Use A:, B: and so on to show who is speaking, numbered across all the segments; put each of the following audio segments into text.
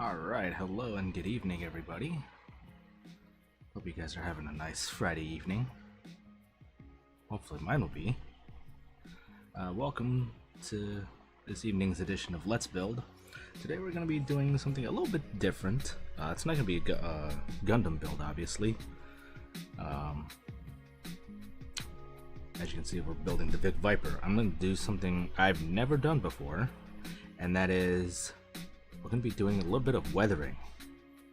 A: Alright, hello and good evening, everybody. Hope you guys are having a nice Friday evening. Hopefully mine will be. Welcome to this evening's edition of Let's Build. Today we're going to be doing something a little bit different. It's not going to be a Gundam build, obviously. As you can see, we're building the Vic Viper. I'm going to do something I've never done before, and that is we're going to be doing a little bit of weathering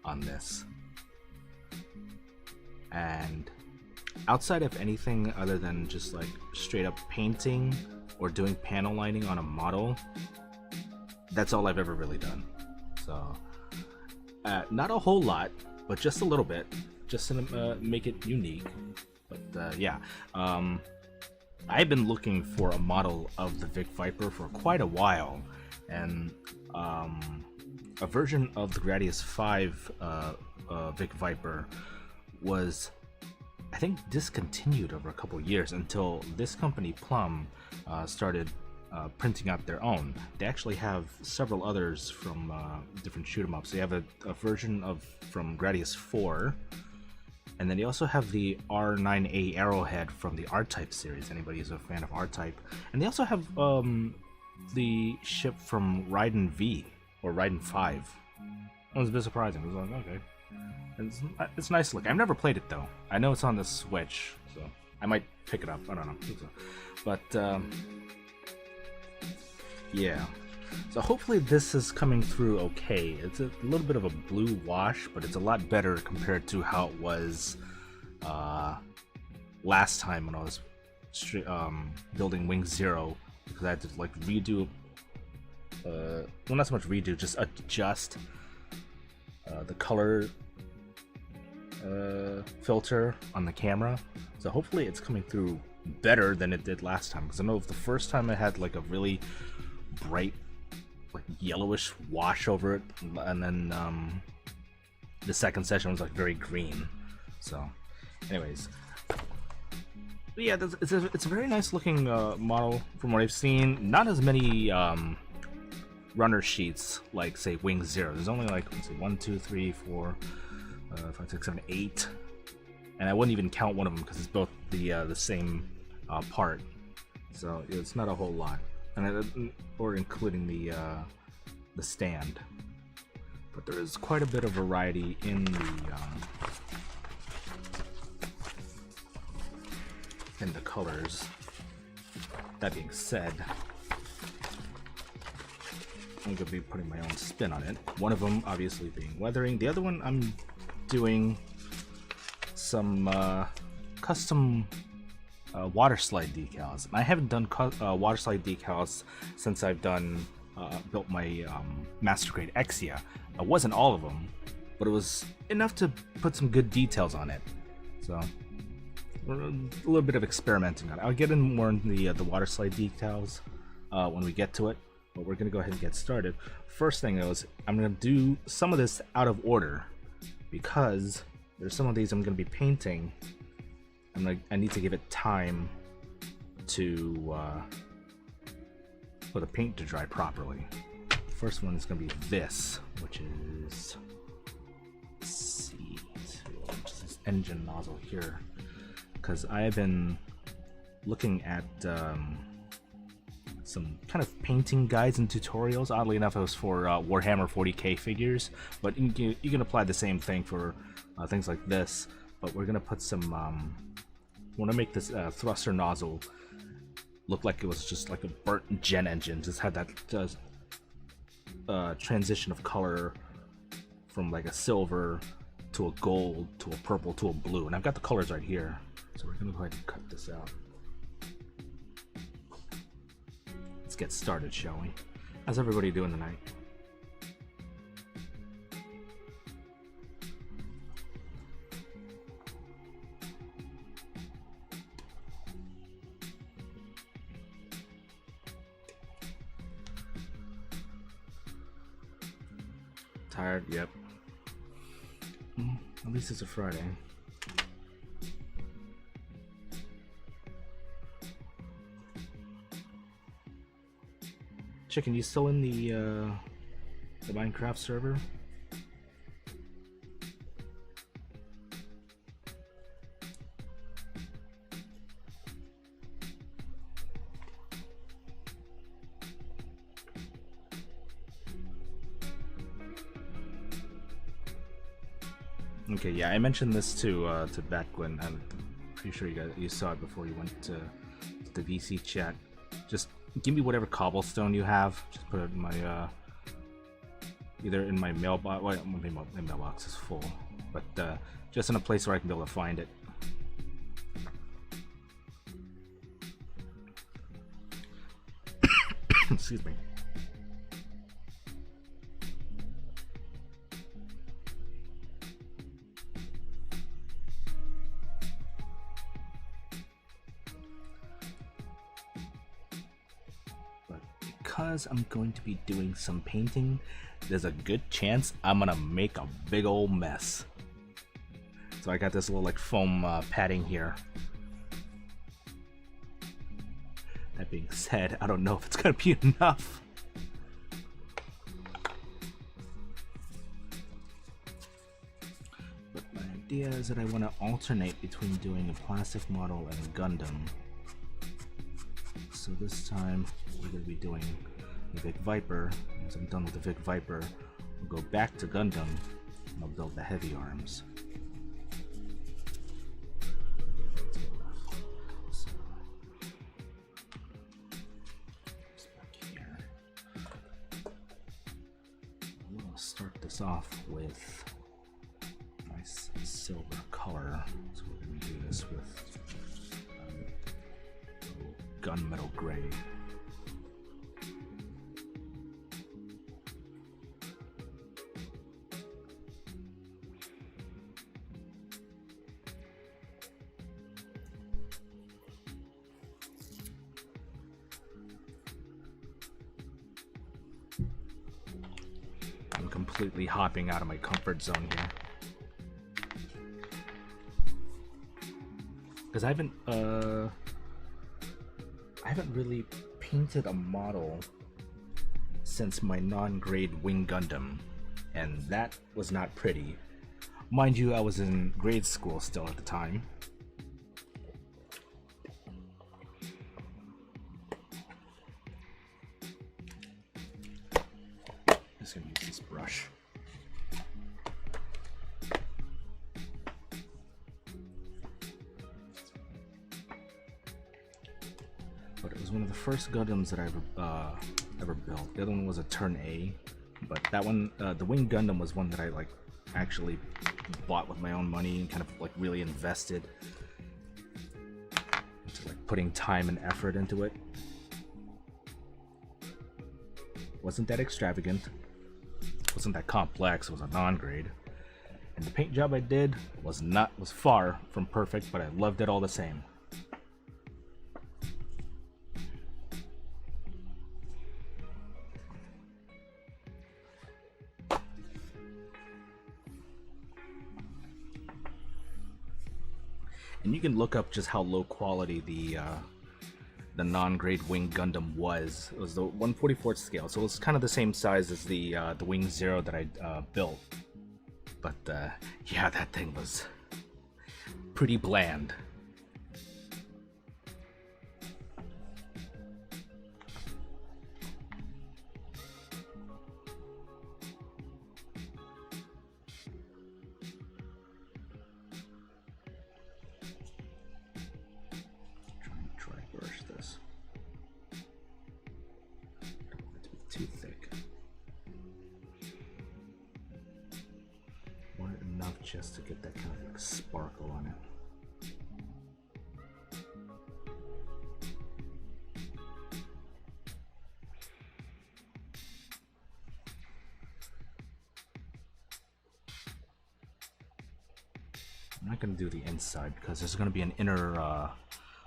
A: on this. And outside of anything other than just like straight up painting or doing panel lining on a model, that's all I've ever really done. So not a whole lot, but just a little bit, just to make it unique. But yeah, I've been looking for a model of the Vic Viper for quite a while, and a version of the Gradius 5 Vic Viper was, I think, discontinued over a couple years until this company, Plum, started printing out their own. They actually have several others from different shoot 'em ups. They have a version from Gradius 4, and then they also have the R9A Arrowhead from the R-Type series. Anybody who's a fan of R-Type, and they also have the ship from Raiden V or Raiden 5. It was a bit surprising. It was like, okay. And it's nice looking. I've never played it though. I know it's on the Switch, so I might pick it up. I don't know. But yeah. So hopefully this is coming through okay. It's a little bit of a blue wash, but it's a lot better compared to how it was last time when I was building Wing Zero, because I had to like redo. Well, not so much redo, just adjust the color filter on the camera. So hopefully it's coming through better than it did last time, because I know the first time I had like a really bright like yellowish wash over it, and then the second session was like very green. So anyways, but yeah, it's a very nice looking model from what I've seen. Not as many runner sheets like say Wing Zero. There's only like, let's see, 1, 2, 3, 4, 5, 6, 7, 8, and I wouldn't even count one of them because it's both the same part. So it's not a whole lot, and or including the stand. But there is quite a bit of variety in the colors. That being said, I'm going to be putting my own spin on it. One of them obviously being weathering. The other one I'm doing some custom water slide decals. I haven't done water slide decals since I've built my Master Grade Exia. It wasn't all of them, but it was enough to put some good details on it. So a little bit of experimenting on it. I'll get in more in the water slide decals when we get to it. But we're going to go ahead and get started. First thing is, I'm going to do some of this out of order, because there's some of these I'm going to be painting, and I need to give it time to for the paint to dry properly. First one is going to be this, which is, let's see, just this engine nozzle here, because I have been looking at some kind of painting guides and tutorials. Oddly enough, it was for Warhammer 40k figures, but you can apply the same thing for things like this. But we're gonna put some want to make this thruster nozzle look like it was just like a burnt jet engine, just had that transition of color from like a silver to a gold to a purple to a blue, and I've got the colors right here, so we're gonna go ahead and cut this out. Let's get started, shall we? How's everybody doing tonight? Tired? Yep. At least it's a Friday. Chicken, you still in the Minecraft server? Okay, yeah, I mentioned this to back when I'm pretty sure you saw it before you went to the VC chat. Just give me whatever cobblestone you have. Just put it in my either in my mailbox. Well, my mailbox is full, but just in a place where I can be able to find it. Excuse me. But because I'm going to be doing some painting, there's a good chance I'm gonna make a big old mess. So I got this little like foam padding here. That being said, I don't know if it's gonna be enough. But my idea is that I want to alternate between doing a plastic model and a Gundam. So this time we're gonna be doing the Big Viper. Once I'm done with the Big Viper, we'll go back to Gundam and I'll build the heavy arms. Start this off with nice silver color. So we're going to do this with gunmetal gray. Completely hopping out of my comfort zone here, because I haven't really painted a model since my non-grade Wing Gundam, and that was not pretty. Mind you, I was in grade school still at the time. Just gonna use this brush. But it was one of the first Gundams that I ever built. The other one was a Turn A, but that one, the Wing Gundam, was one that I like actually bought with my own money and kind of like really invested into like putting time and effort into it. Wasn't that extravagant. Wasn't that complex. It was a non-grade, and the paint job I did was far from perfect, but I loved it all the same. And you can look up just how low quality the non-grade Wing Gundam was. It was the 1/44th scale, so it was kind of the same size as the Wing Zero that I built. But yeah, that thing was pretty bland. Just to get that kind of like sparkle on it. I'm not going to do the inside because there's going to be an inner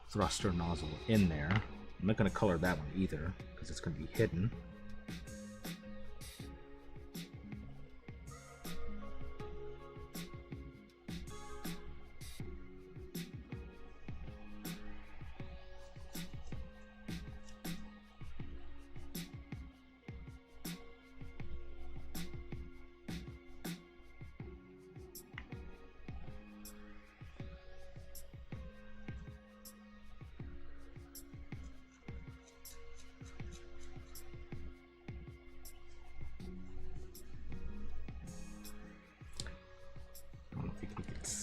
A: thruster nozzle in there. I'm not going to color that one either because it's going to be hidden.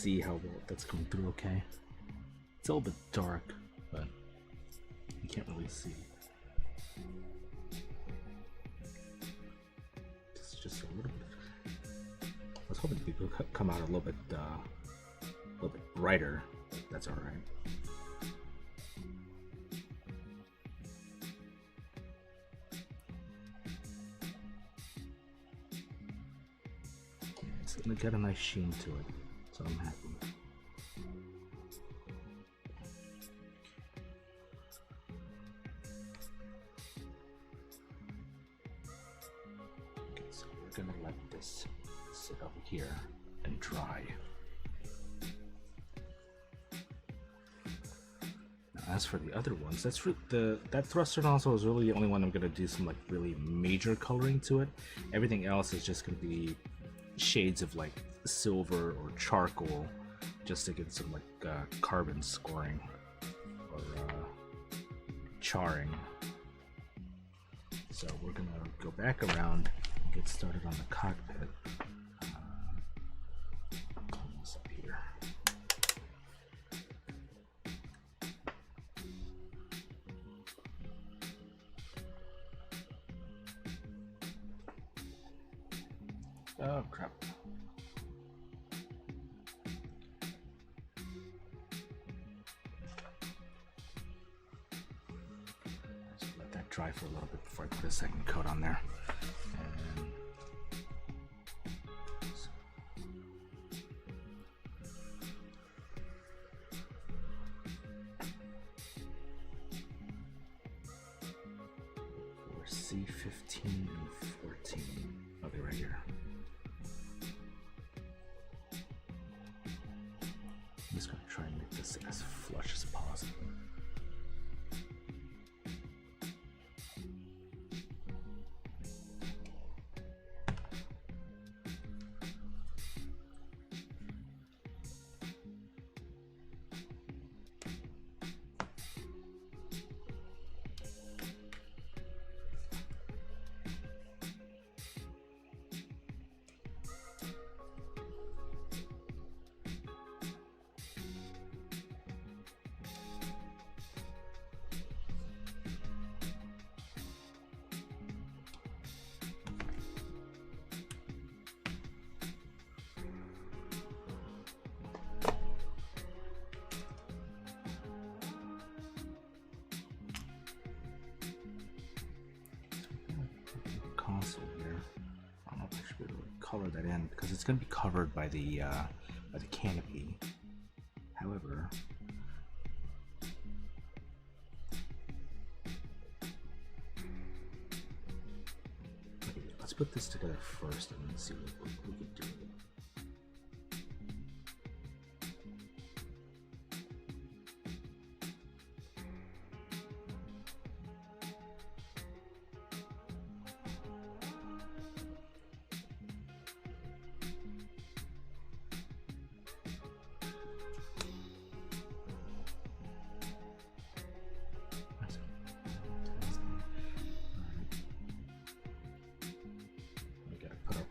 A: see how well that's coming through. Okay, it's a little bit dark, but you can't really see. It's just a little bit. I was hoping people could come out a little bit brighter. That's all right. It's gonna get a nice sheen to it, so I'm happy. Okay, so we're gonna let this sit over here and dry. As for the other ones, that thruster nozzle is really the only one I'm gonna do some like really major coloring to it. Everything else is just gonna be shades of like silver or charcoal, just to get some like carbon scoring or charring. So we're gonna go back around and get started on the cockpit. Clean this up here. Oh crap. Just let that dry for a little bit before I put a second coat on there. And for C15 and 14. Oh, they're right here. I'm just going to try and make this as flush as possible. Console here. I don't know if I should be able to color that in because it's going to be covered by the canopy. However, okay, let's put this together first and then see what we can do.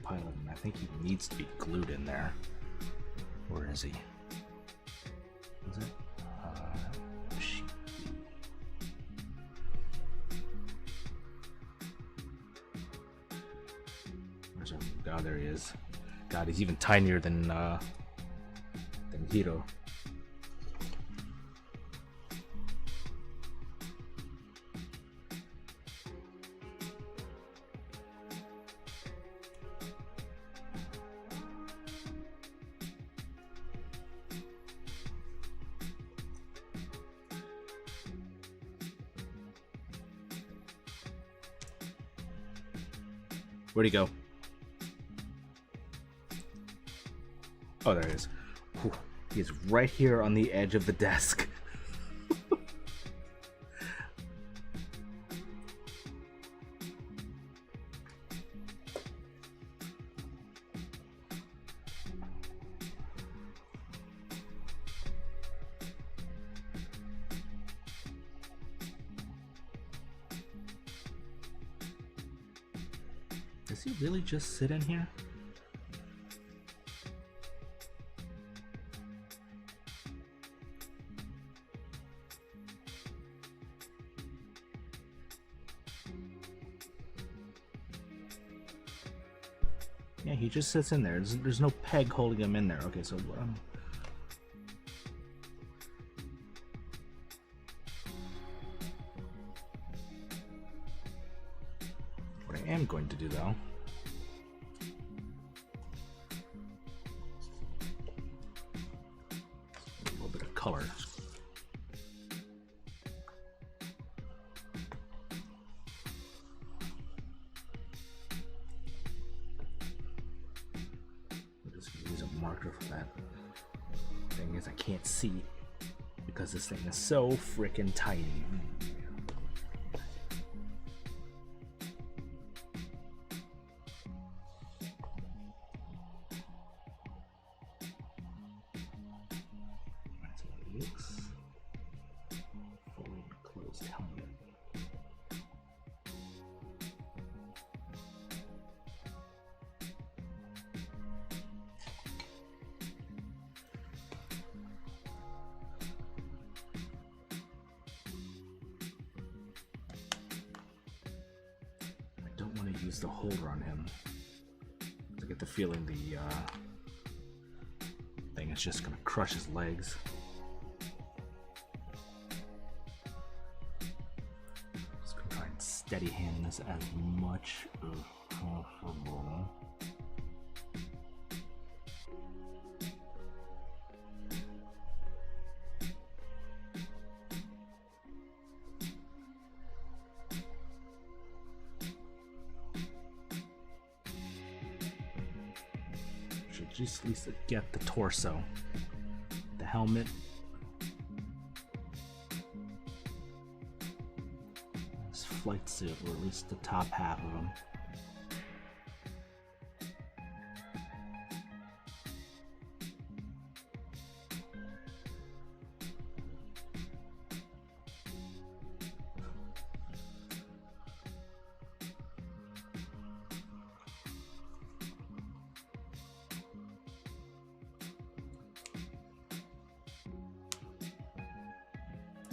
A: Pilot, and I think he needs to be glued in there. Where is he? Is it? Sheet. Where's our, oh, there he is. God, he's even tinier than Hiro. Where'd he go? Oh, there he is. Whew. He is right here on the edge of the desk. Does he really just sit in here? Yeah, he just sits in there. There's no peg holding him in there. Okay, so what I am going to do though, a little bit of color. Marker for that. Thing is, I can't see because this thing is so freaking tiny. That's what it looks. Forward closed helmet. Use the holder on him. I get the feeling the thing is just gonna crush his legs. Just gonna try and steady hand this as much as possible. Just at least get the torso, the helmet, his flight suit, or at least the top half of him.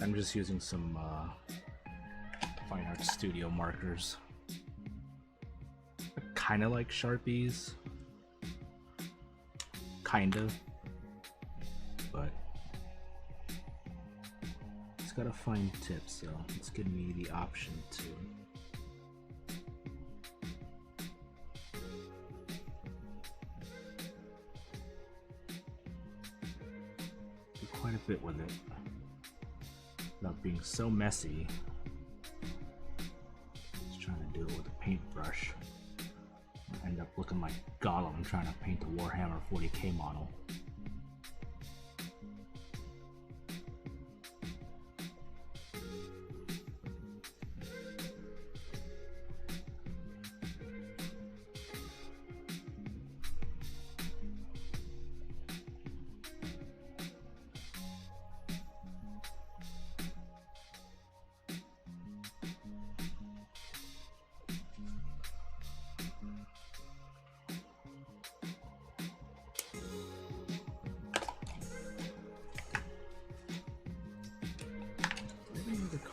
A: I'm just using some Fine Art Studio markers. Kind of like Sharpies. Kind of. But it's got a fine tip, so it's giving me the option to do quite a bit with it. Without being so messy. Just trying to do it with a paintbrush. I end up looking like Gollum trying to paint a Warhammer 40k model.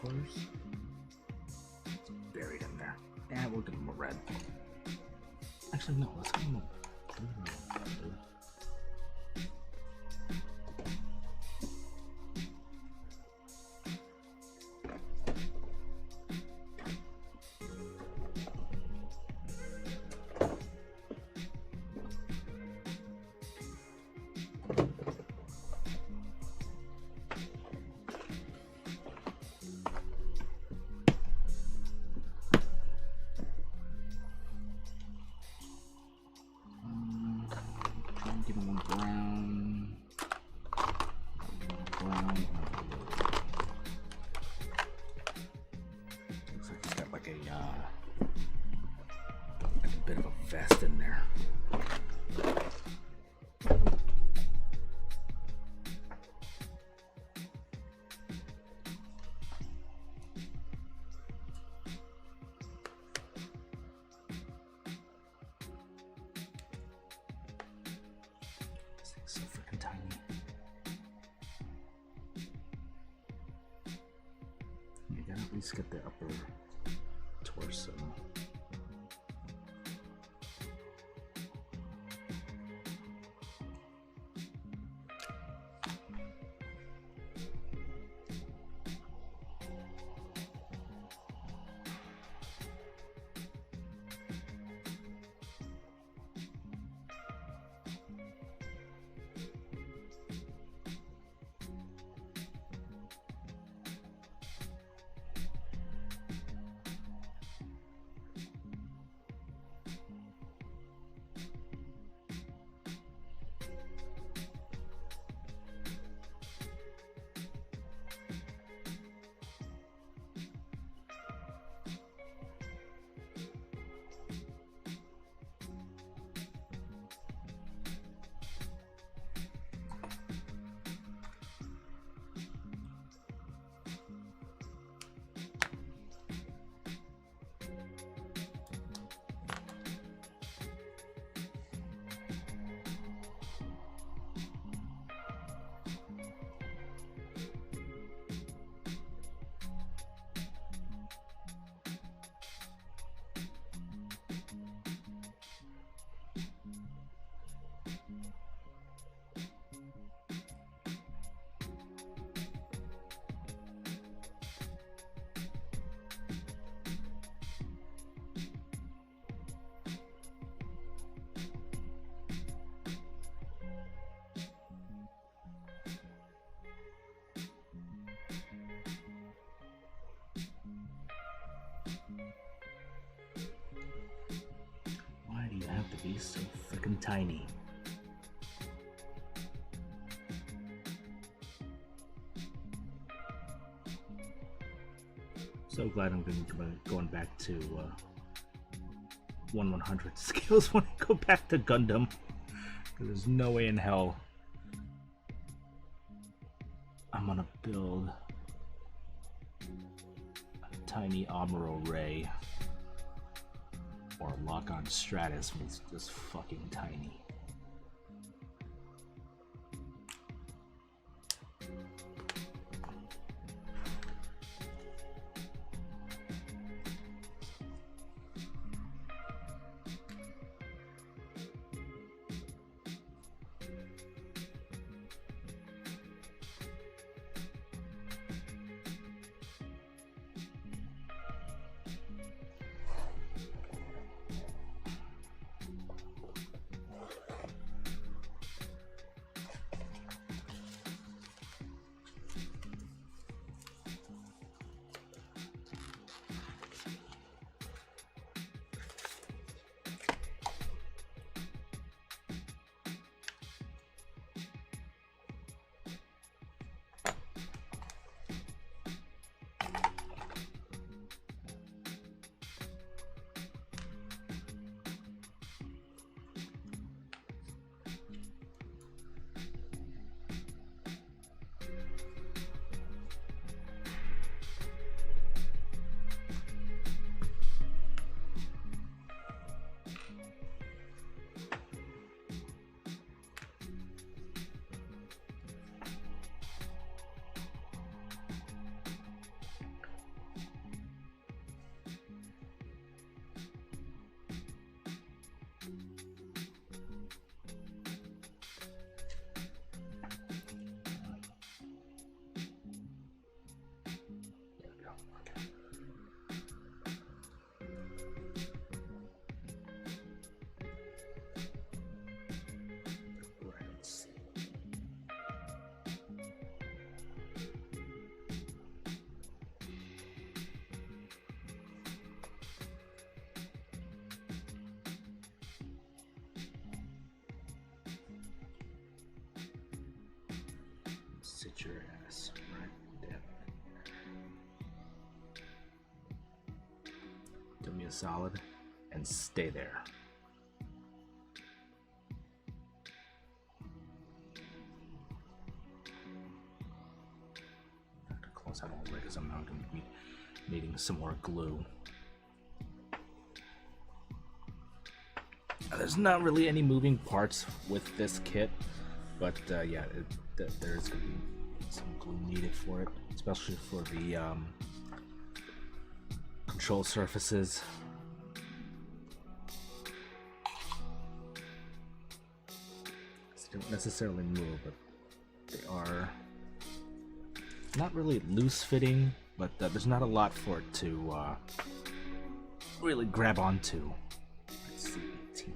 A: Colors buried in there. Yeah, we'll give them a red. Actually, no, let's give them a blue. Give him one brown. Brown. Looks like he's got like a bit of a vest in there. So freaking tiny. You gotta at least get the upper torso. you have to be so freaking tiny? So glad I'm going back to 1/100 skills when I go back to Gundam. Because there's no way in hell I'm gonna build a tiny Amuro Ray or a lock-on Stratus when it's just fucking tiny. Sit your ass right down. Do me a solid and stay there. I have to close out all the way because I'm now going to be needing some more glue. There's not really any moving parts with this kit, but yeah, there's going to be some glue needed for it, especially for the control surfaces. They don't necessarily move, but they are not really loose fitting, but there's not a lot for it to really grab onto. Let's see, 18.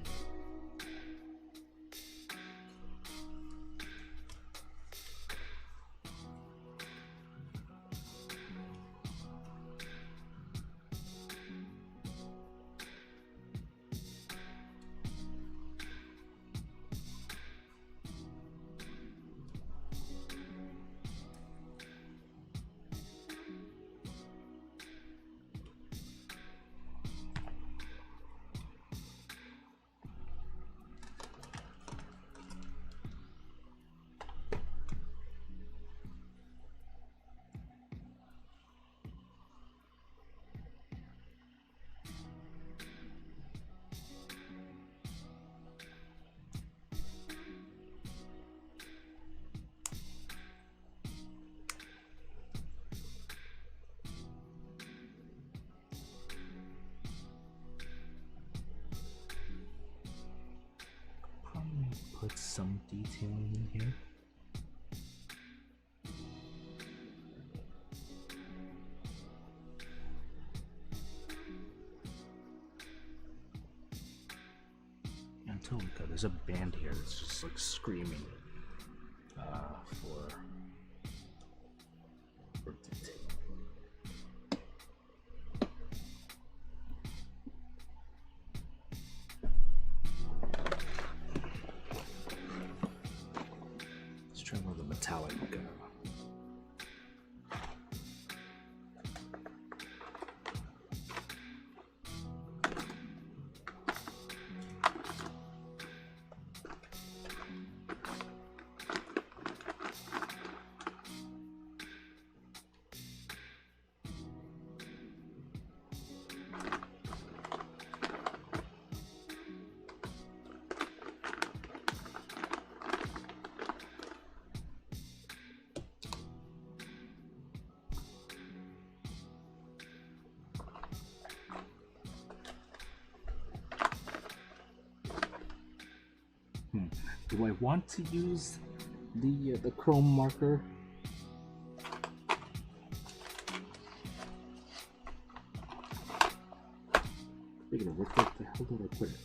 A: Put some detailing in here. And totally good. There's a band here that's just like screaming for detailing. Do I want to use the chrome marker? Speaking of which, where the hell did I put it?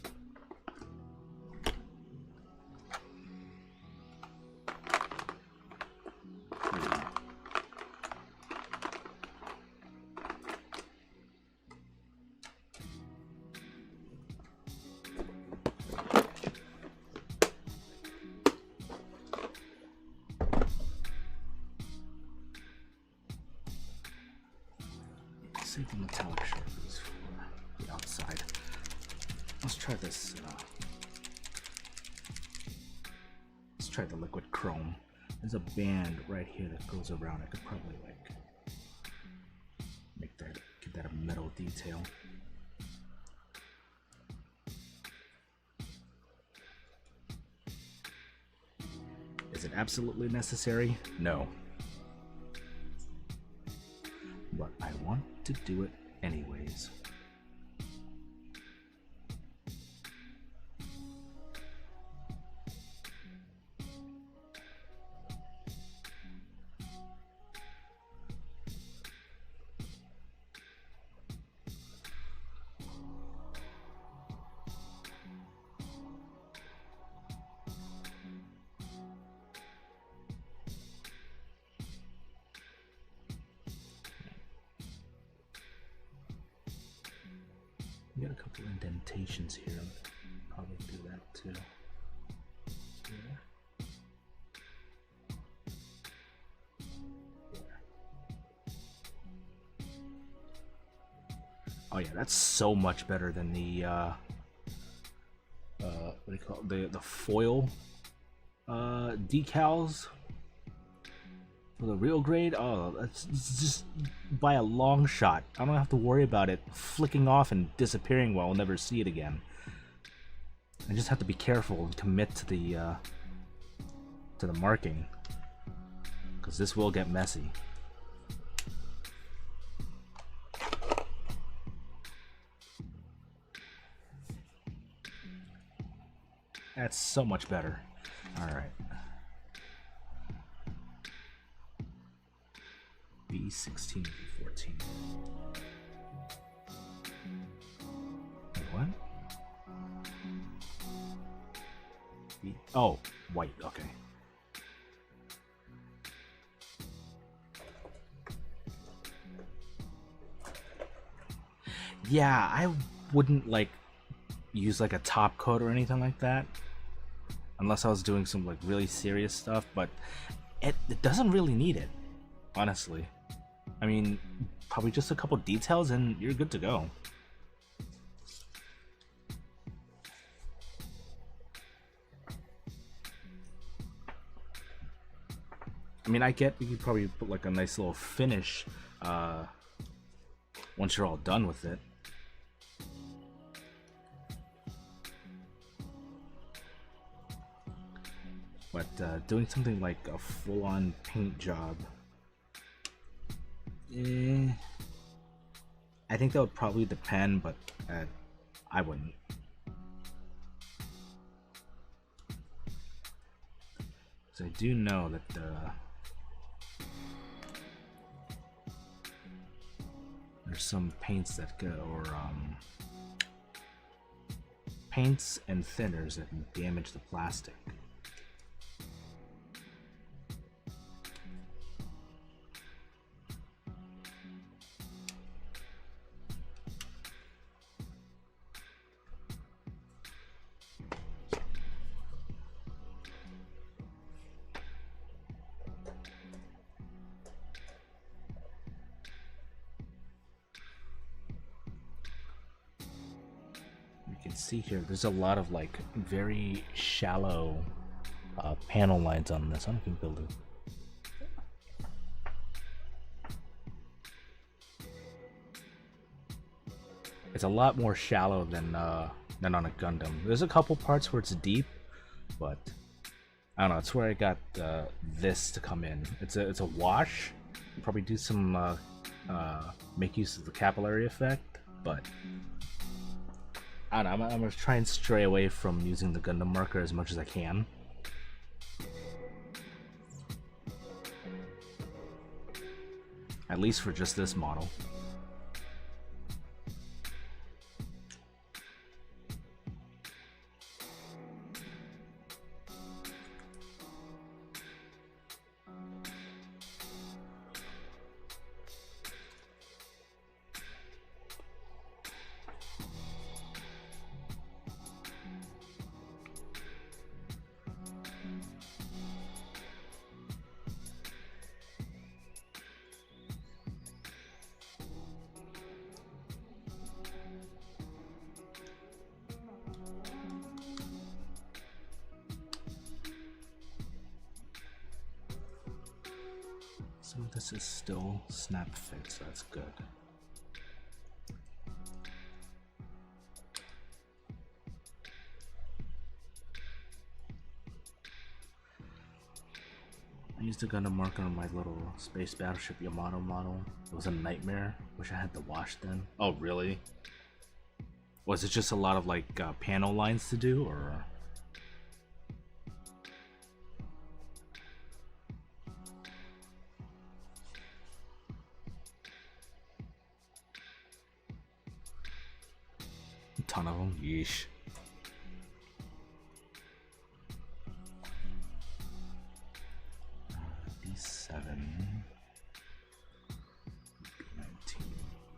A: Save the metallic sharpies for the outside. Let's try this. Let's try the liquid chrome. There's a band right here that goes around. I could probably like make that, give that a metal detail. Is it absolutely necessary? No. But I want to do it anyways. We got a couple indentations here. Probably do that too. Here. Oh yeah, that's so much better than the what do you call it? The foil decals for the real grade. Oh, that's just by a long shot. I don't have to worry about it flicking off and disappearing where I'll never see it again. I just have to be careful and commit to the marking, because this will get messy. That's so much better. All right. B16, B14. Wait, what? B, oh, white, okay. Yeah, I wouldn't like use like a top coat or anything like that unless I was doing some like really serious stuff, but it doesn't really need it, honestly. I mean, probably just a couple details and you're good to go. I mean, I get you could probably put like a nice little finish once you're all done with it. But doing something like a full-on paint job, I think that would probably depend, but I wouldn't. So I do know that there's some paints that go, or paints and thinners that can damage the plastic. See here, there's a lot of like very shallow panel lines on this. I don't know if you can build it. It's a lot more shallow than on a Gundam. There's a couple parts where it's deep, but I don't know. It's where I got this to come in. It's a wash. You'll probably do some make use of the capillary effect, but I don't know, I'm gonna try and stray away from using the Gundam marker as much as I can. At least for just this model. So this is still snap fit, so that's good. I used a Gundam marker on my little space battleship Yamato model. It was a nightmare. Wish I had the wash then. Oh really? Was it just a lot of like panel lines to do, or? A ton of them? Yeesh. B7. B19.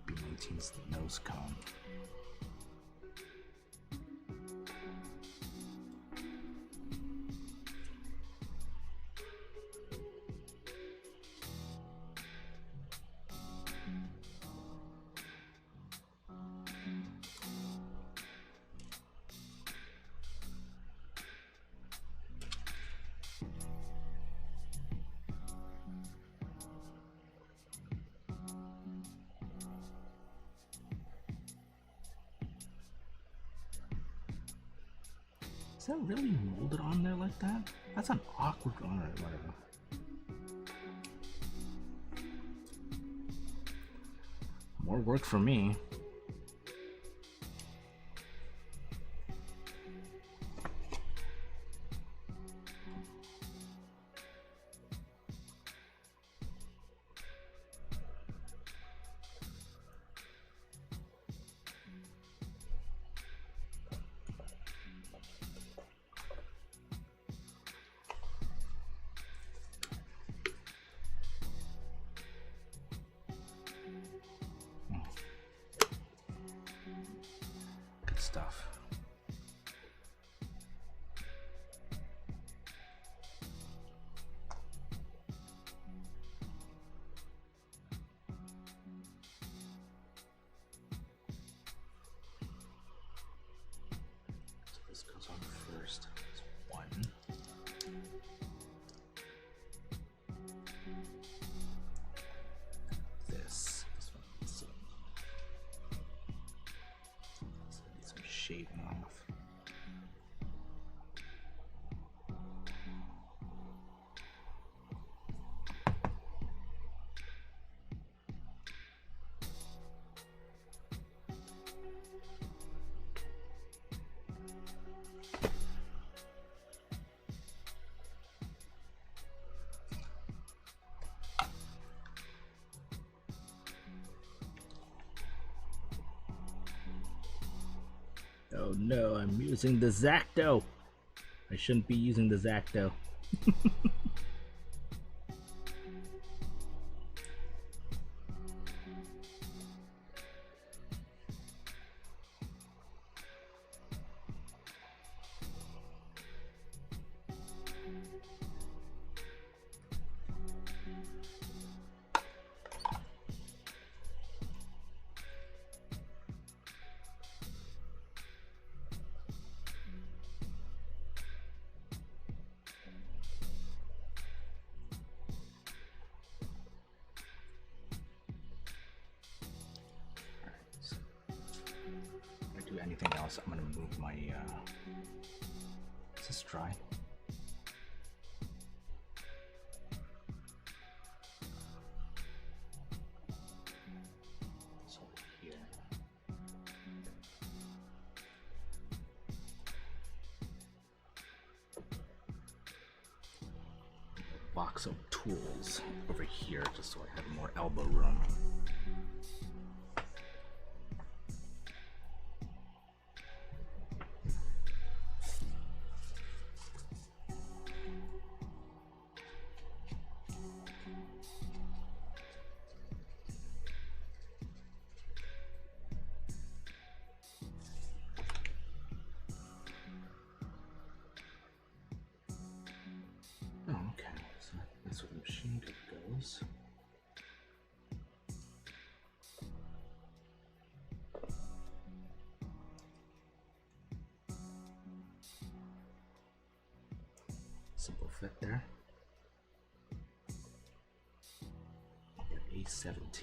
A: B19's the nose cone. Is that really molded on there like that? That's an awkward. Alright, whatever. More work for me. Stuff. So this goes on first. It's one. This one needs some shaving off. Oh no, I'm using the Zacto. I shouldn't be using the Zacto. Anything else, I'm gonna move my is this dry? It's over here. Box of tools. tools over here just so I have more elbow room. Simple fit there. A17.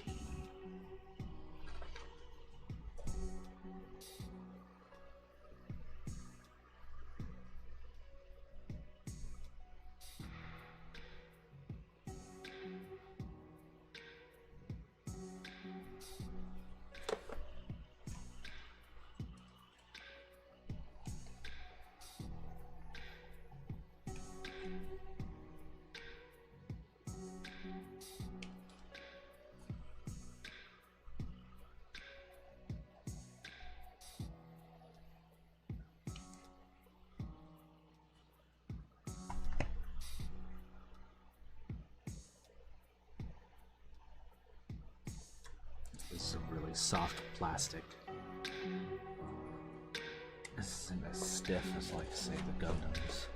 A: This is a really soft plastic. This isn't as stiff as, like, say, the Gundams.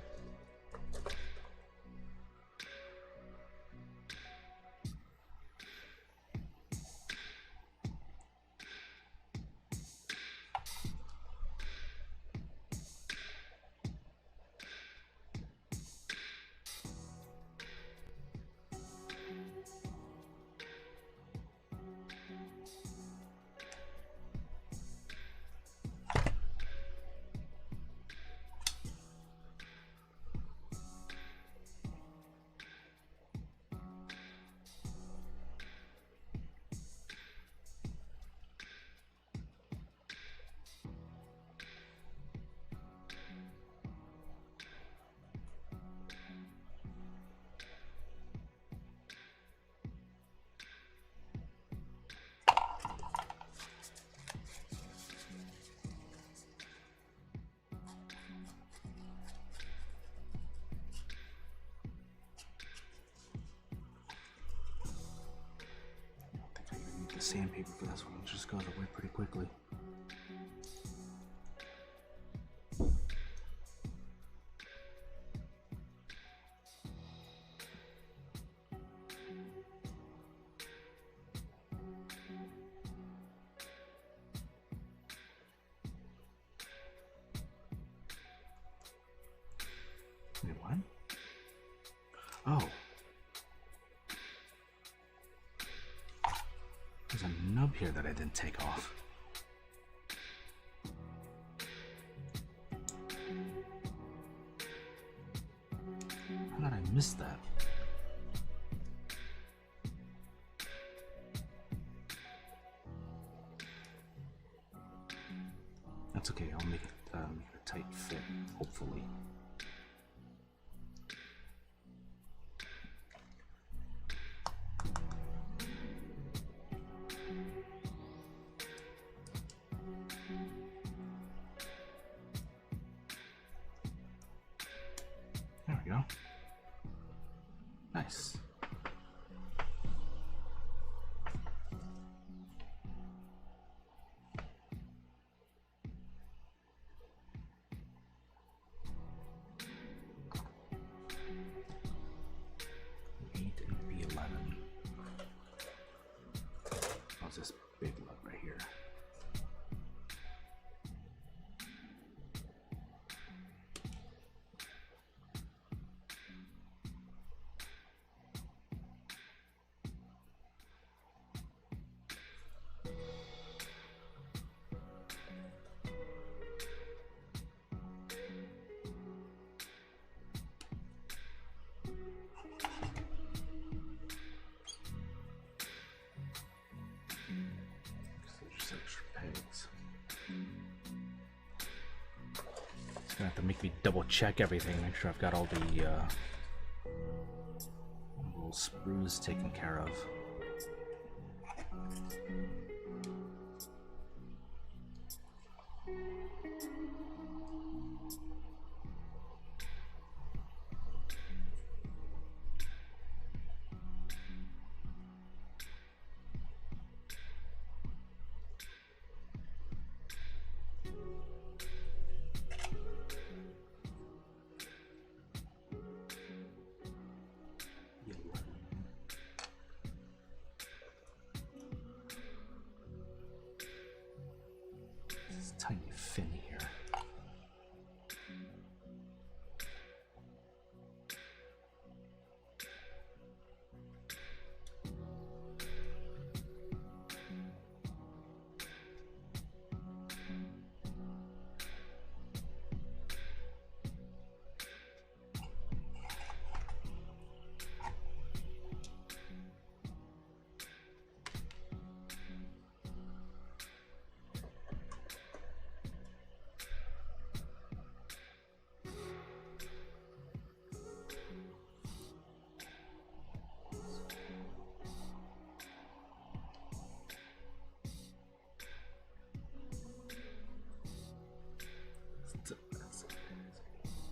A: Sandpaper for this one, it just goes away pretty quickly. Wait, what? Oh. There's a nub here that I didn't take off. How did I miss that? That's okay, I'll make it a tight fit, hopefully. There we go. Nice. B11. How's this big lug right here? Gonna have to make me double check everything, make sure I've got all the little sprues taken care of. Tiny fin here.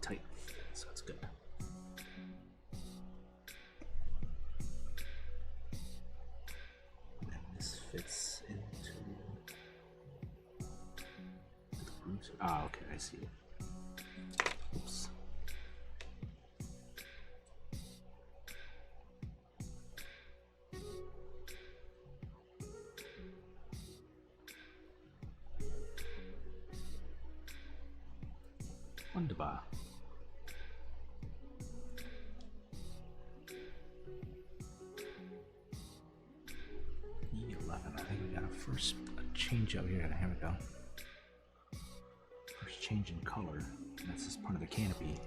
A: Tight, so that's good. And this fits into the grooves. Ah, okay, I see it. Oops. Wunderbar. E11. I think we got a first change out here. Here we go. First change in color. That's just part of the canopy.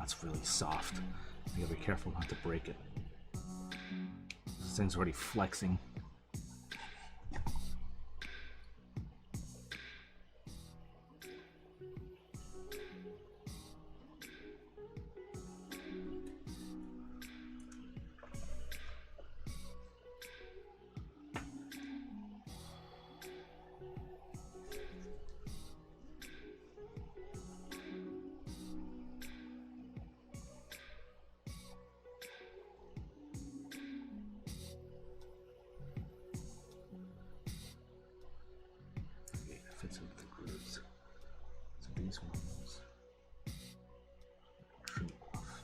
A: It's really soft. You gotta be careful not to break it. This thing's already flexing. Fits with the grooves. So these ones trim off.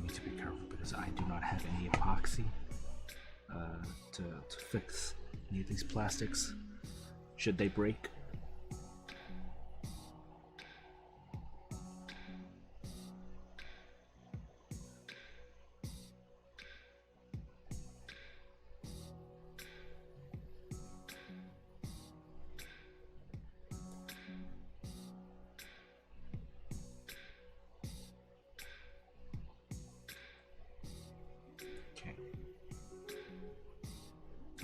A: To be careful because I do not have any epoxy to fix any of these plastics should they break.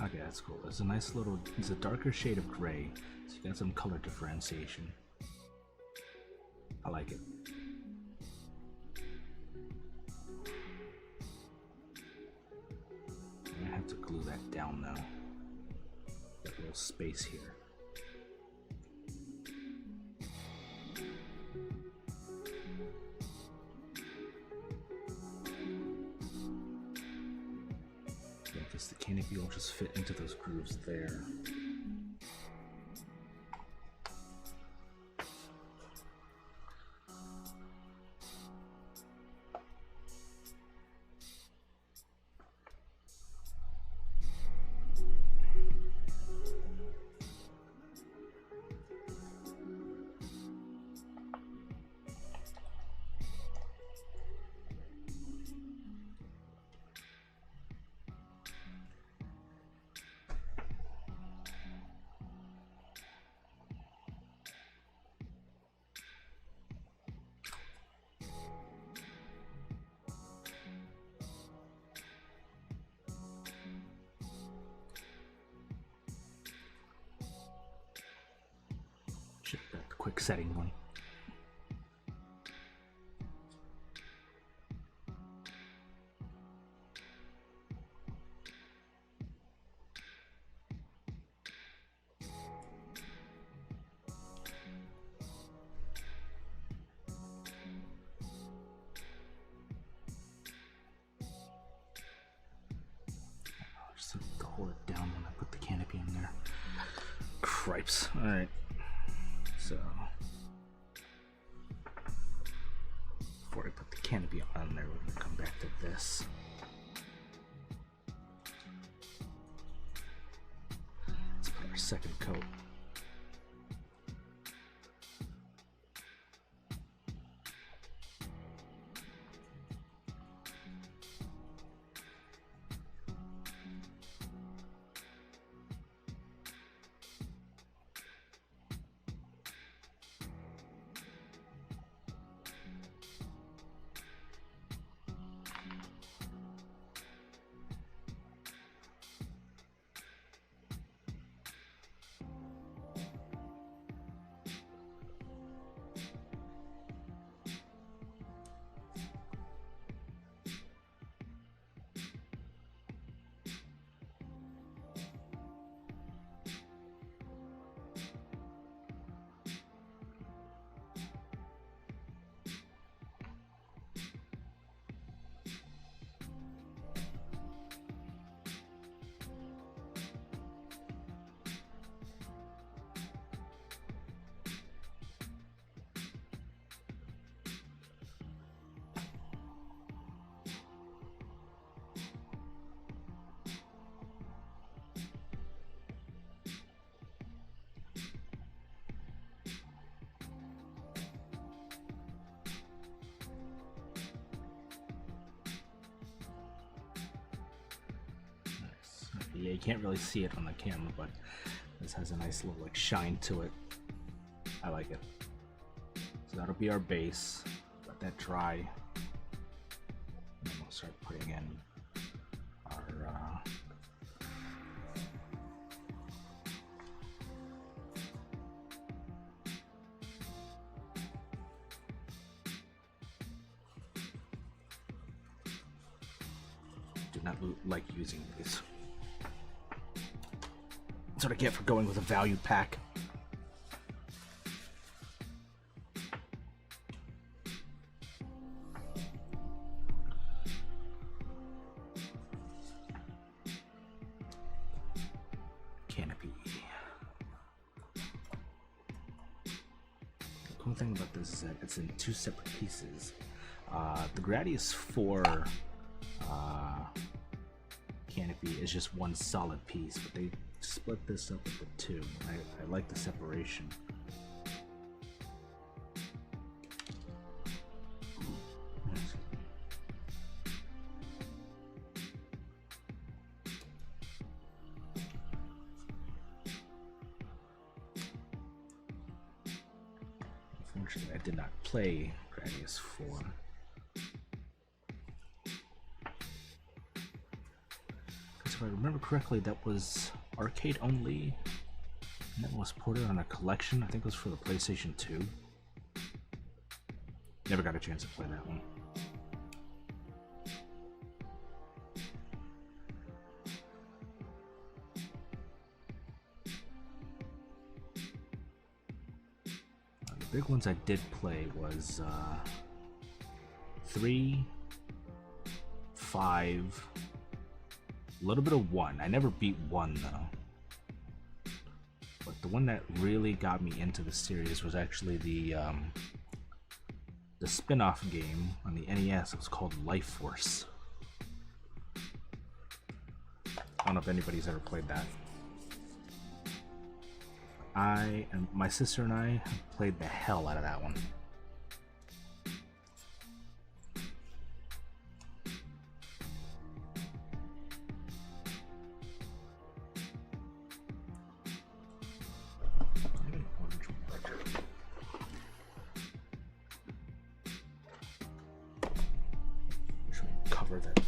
A: Okay, that's cool. It's a nice little, it's a darker shade of gray, so you got some color differentiation. I like it. I'm gonna have to glue that down now. That little space here. The canopy will just fit into those grooves there. quick setting one. Just to hold it down when I put the canopy in there. Cripes. Alright. So before I put the canopy on there, we're going to come back to this. Let's put our second coat. Yeah, you can't really see it on the camera, but this has a nice little like shine to it. I like it. So that'll be our base. Let that dry. And then we'll start putting in our do not like using these. That's what I get for going with a value pack. Canopy. The cool thing about this is that it's in two separate pieces. The Gradius 4 canopy is just one solid piece, but they split this up into two. I like the separation. Unfortunately, I did not play Gradius 4. If I remember correctly, that was arcade only, and that was ported on a collection. I think it was for the PlayStation 2. Never got a chance to play that one. The big ones I did play was 3, 5, a little bit of 1. I never beat 1 though. But the one that really got me into the series was actually the spin-off game on the NES. It was called Life Force. I don't know if anybody's ever played that. I and my sister and I played the hell out of that one. Cover that.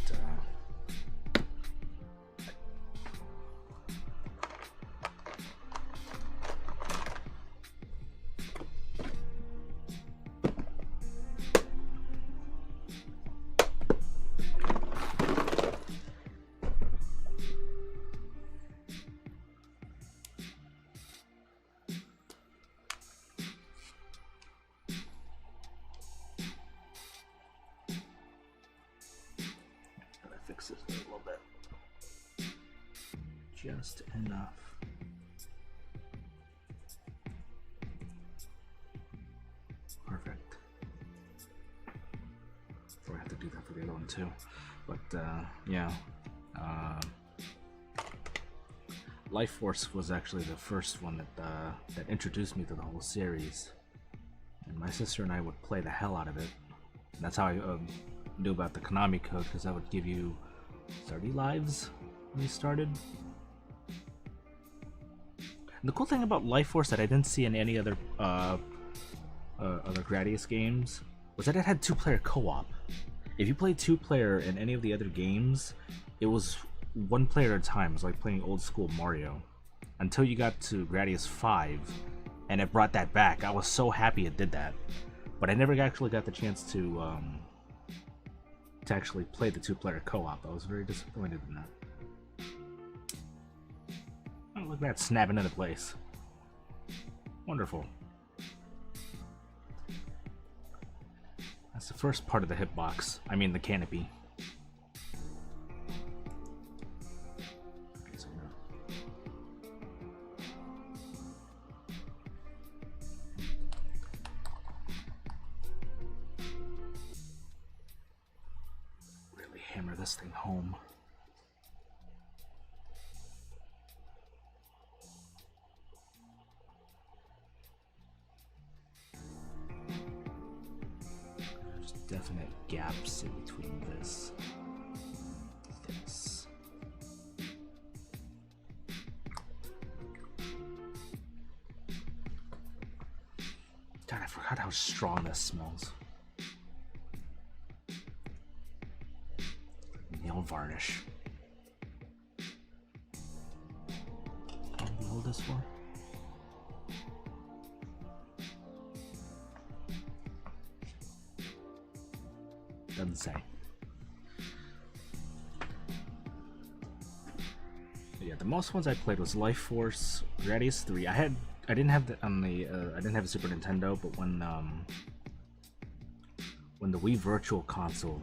A: hitboxes a little bit. Just enough. Perfect. So I have to do that for the other one too. But yeah. Life Force was actually the first one that introduced me to the whole series. And my sister and I would play the hell out of it. And that's how I knew about the Konami code, because that would give you 30 lives when you started. And the cool thing about Life Force that I didn't see in any other Gradius games was that it had two-player co-op. If you played two-player in any of the other games, it was one player at a time. It was like playing old school Mario. Until you got to Gradius 5, and it brought that back. I was so happy it did that. But I never actually got the chance to actually play the two-player co-op. I was very disappointed in that. Oh, look at that, snapping into place. Wonderful. That's the first part of the hitbox. I mean the canopy. Okay, so now. Really hammer this thing home. Definite gaps in between this. God, I forgot how strong this smells. Nail varnish. How long do you hold this for? Doesn't say. But yeah, the most ones I played was Life Force, Gradius 3. I didn't have the on the I didn't have a Super Nintendo, but when the Wii Virtual Console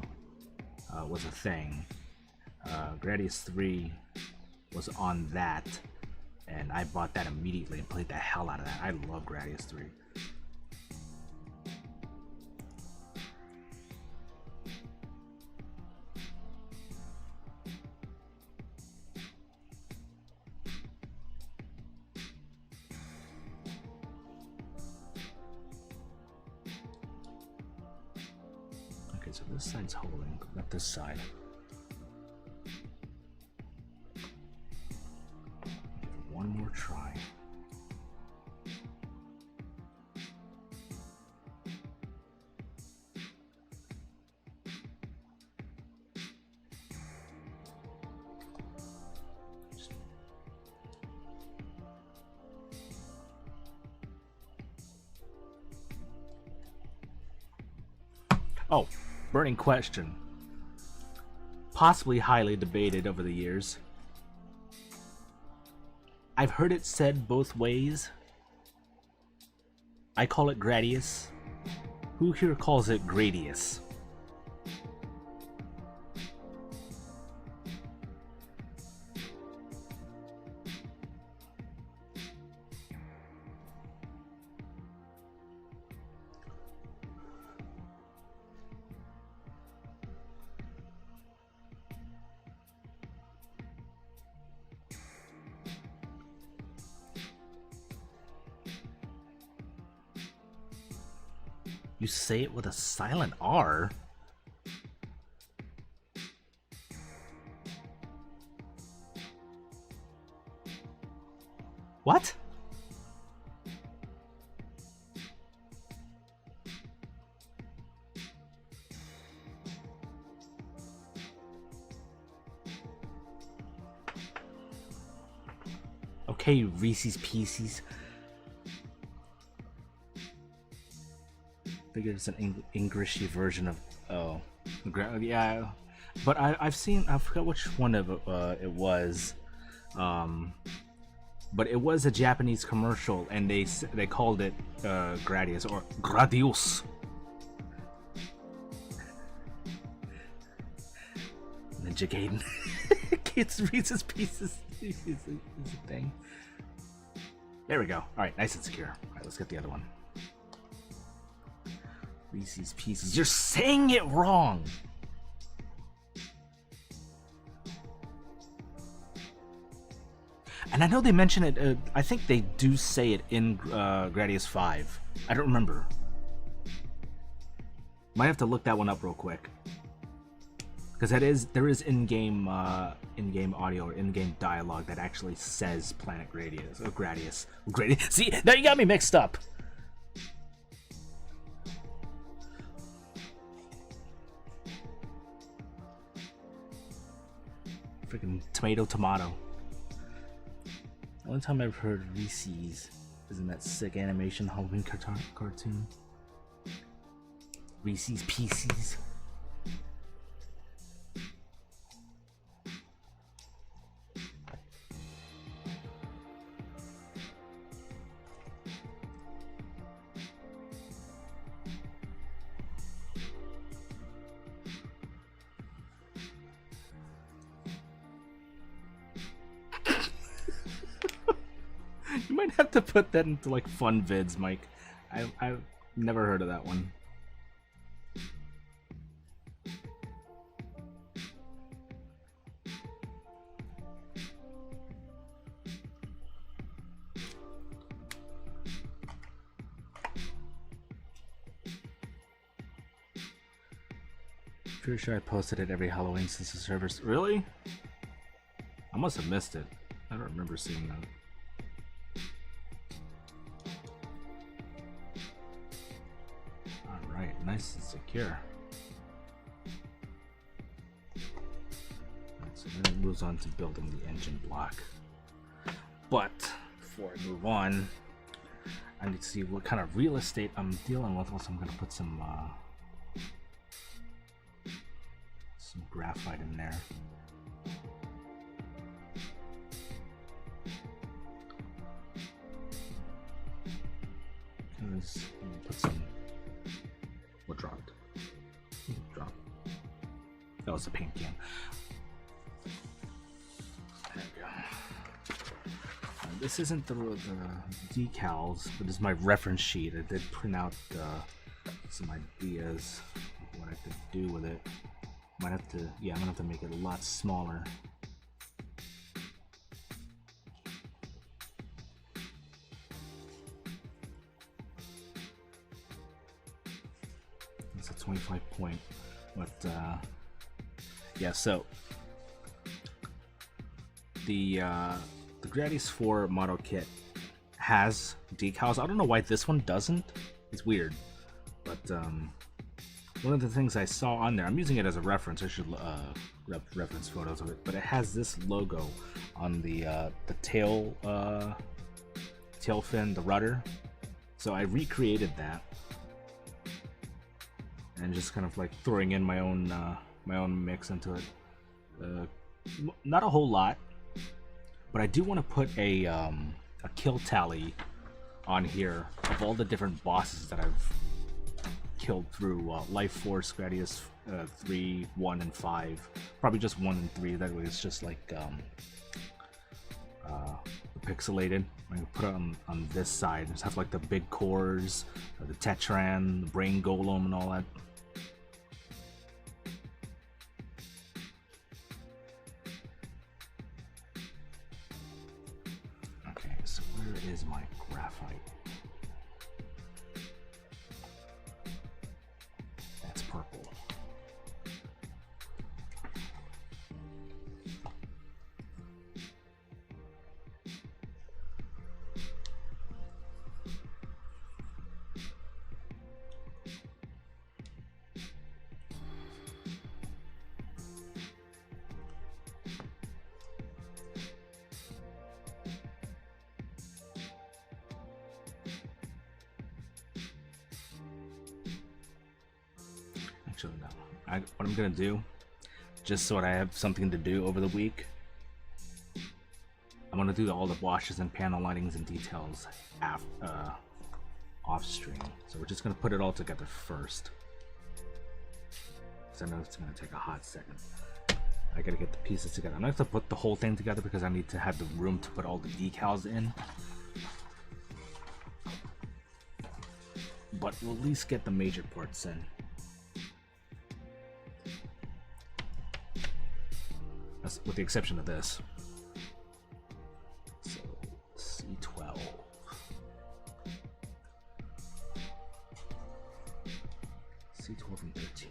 A: was a thing, Gradius 3 was on that, and I bought that immediately and played the hell out of that. I love Gradius 3. So this side's holding, but not this side. One more try. Oh. Burning question. Possibly highly debated over the years. I've heard it said both ways. I call it Gradius. Who here calls it Gradius? You say it with a silent R? What? Okay, Reese's Pieces. I figured it's an Englishy version of yeah, but I've seen, I forgot which one of it was, but it was a Japanese commercial, and they called it Gradius or Gradius. And Ninja Gaiden. Kids Reese's Pieces is a thing. There we go. Alright, nice and secure. Alright, let's get the other one. Reese's Pieces. You're saying it wrong! And I know they mention it, I think they do say it in Gradius 5. I don't remember. Might have to look that one up real quick. Because there is in-game audio or in-game dialogue that actually says Planet Gradius or Gradius. See, now you got me mixed up. Freaking tomato. The only time I've heard Reese's is in that sick animation Halloween cartoon. Reese's Pieces. You might have to put that into like fun vids, Mike. I've never heard of that one. Pretty sure I posted it every Halloween since the servers. Really? I must have missed it. I don't remember seeing that. Alright, nice and secure. Right, so then it moves on to building the engine block. But before I move on, I need to see what kind of real estate I'm dealing with. Also, I'm going to put some graphite in there. Put some. What dropped? Drop. That was the paint can. There we go. This isn't the decals, but this is my reference sheet. I did print out some ideas of what I could do with it. Might have to, yeah, I'm gonna have to make it a lot smaller. It's a 25 point, but yeah. So the Gradius 4 model kit has decals. I don't know why this one doesn't. It's weird, but one of the things I saw on there, I'm using it as a reference. I should reference photos of it, but it has this logo on the tail fin, the rudder. So I recreated that and just kind of like throwing in my own mix into it. Not a whole lot, but I do want to put a kill tally on here of all the different bosses that I've killed through Life Force, Gradius 3, 1, and 5. Probably just 1 and 3. That way it's just like pixelated. I'm gonna put it on this side. Just have like the big cores, the Tetran, the Brain Golem, and all that. Okay, so where is my graphite? Purple. Actually, no. What I'm gonna do, just so that I have something to do over the week, I'm gonna do all the washes and panel linings and details off stream. So we're just gonna put it all together first, because I know it's gonna take a hot second. I gotta get the pieces together. I'm not gonna put the whole thing together because I need to have the room to put all the decals in. But we'll at least get the major parts in. That's, with the exception of this. So, C12. C12 and 13.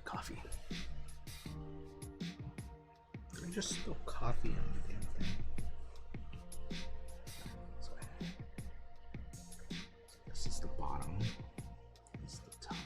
A: Coffee. Did I just spill coffee on the damn thing? Sorry. So this is the bottom. This is the top.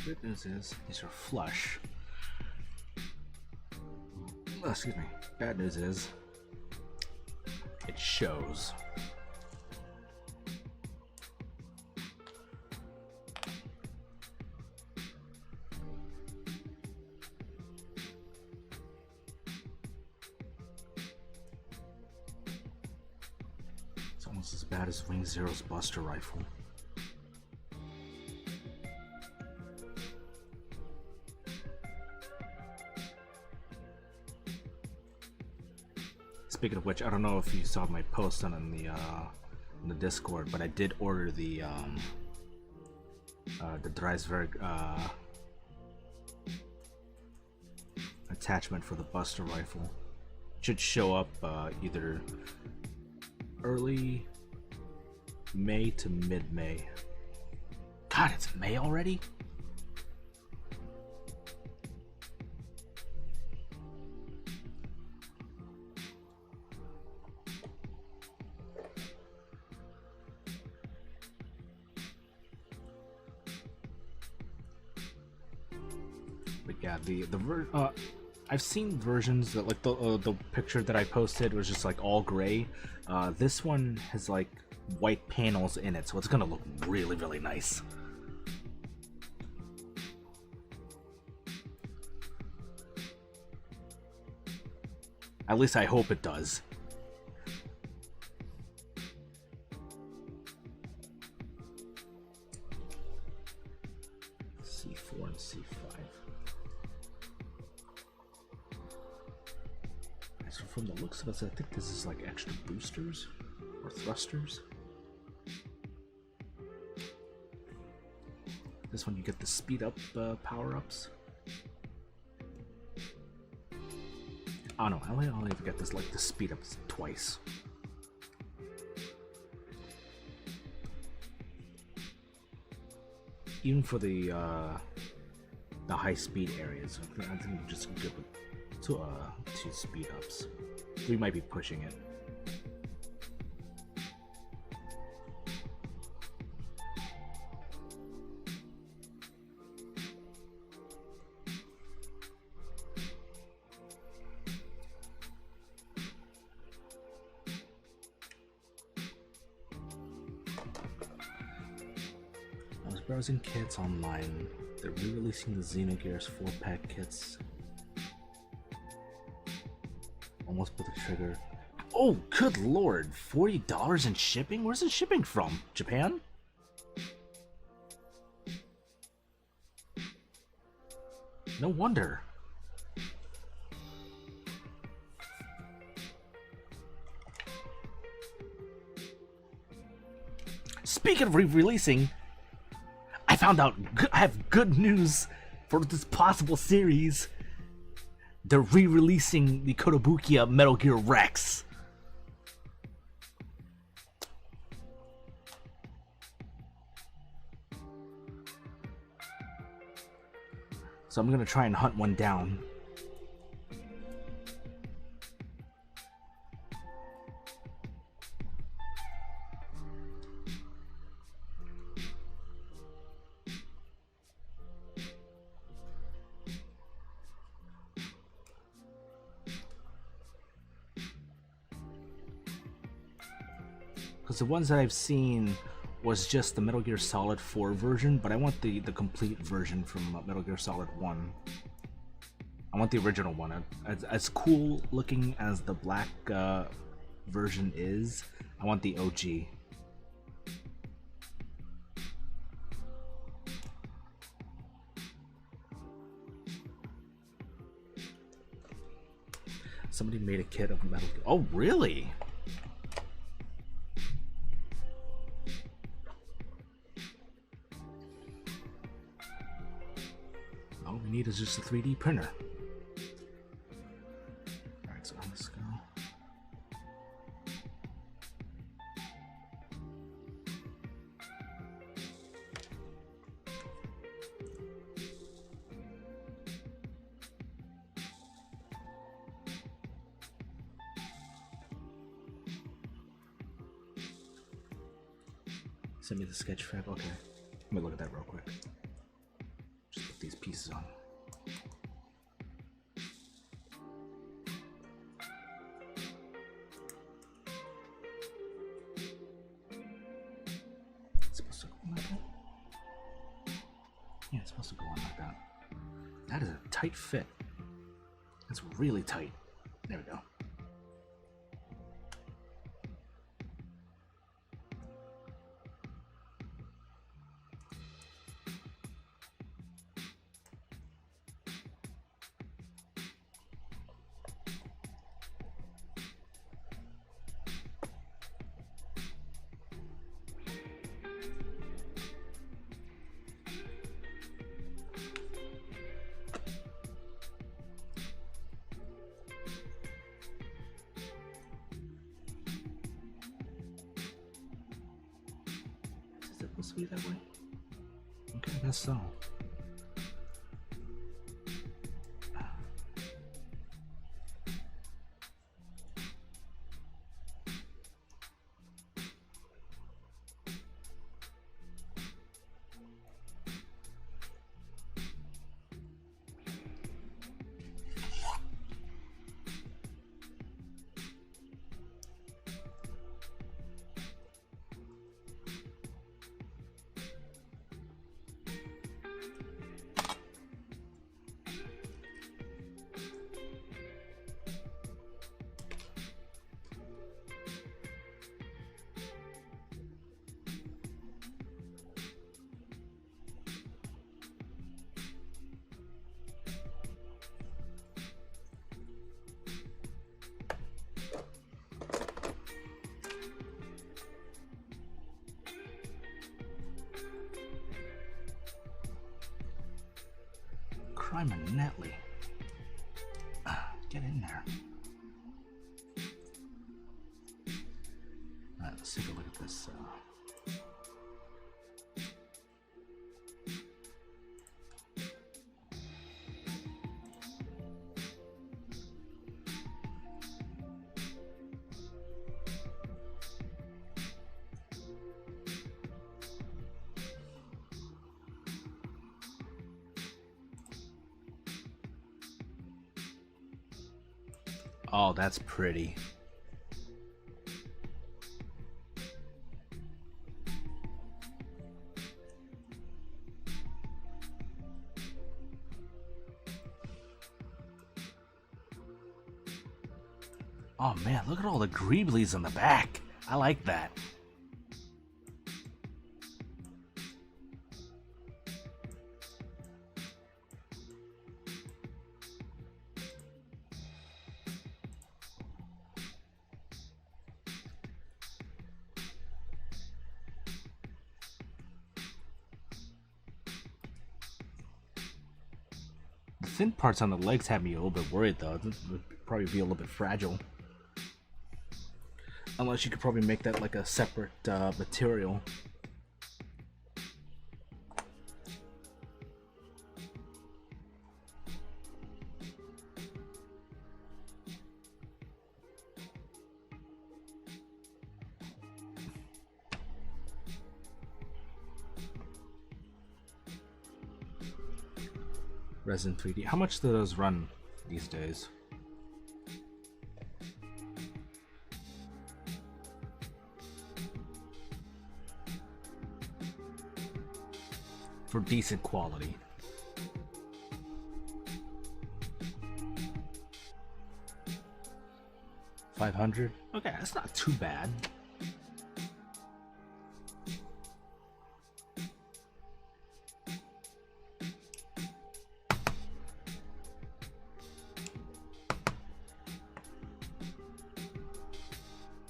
A: The good news is these are flush. Oh, excuse me. Bad news is it shows. It's almost as bad as Wing Zero's Buster Rifle. Speaking of which, I don't know if you saw my post on in the Discord, but I did order the Dreisberg attachment for the Buster Rifle. Should show up either early May to mid-May. God, it's May already? But yeah, I've seen versions that like the picture that I posted was just like all gray. This one has like white panels in it, so it's gonna look really, really nice. At least I hope it does. C4 and C5. So from the looks of it, I think this is like extra boosters or thrusters. This one you get the speed up power-ups. Oh no, I'll even get this like the speed ups twice. Even for the high speed areas, I think I'm just good with two speed ups. We might be pushing it. browsing kits online. They're re-releasing the Xenogears 4-pack kits. Almost put the trigger. Oh, good lord! $40 in shipping? Where's the shipping from? Japan? No wonder. Speaking of re-releasing, I found out I have good news for this possible series. They're re-releasing the Kotobukiya Metal Gear Rex. So I'm gonna try and hunt one down. Because the ones that I've seen was just the Metal Gear Solid 4 version, but I want the complete version from Metal Gear Solid 1. I want the original one. As cool looking as the black version is, I want the OG. Somebody made a kit of Metal Gear. Oh, really? All we need is just a 3D printer. Alright, so let's go. Send me the sketch fab. Okay. Let me look at that real quick. Just put these pieces on. It's supposed to go like that? Yeah, it's supposed to go on like that. That is a tight fit. That's really tight. There we go. Supposed to be that way? Okay, I guess so. Criminelli. Get in there. Alright, let's take a look at this. Oh, that's pretty. Oh man, look at all the greeblies on the back. I like that. The thin parts on the legs had me a little bit worried though. It would probably be a little bit fragile. Unless you could probably make that like a separate material. Resin 3D. How much do those run these days? For decent quality. $500? Okay, that's not too bad.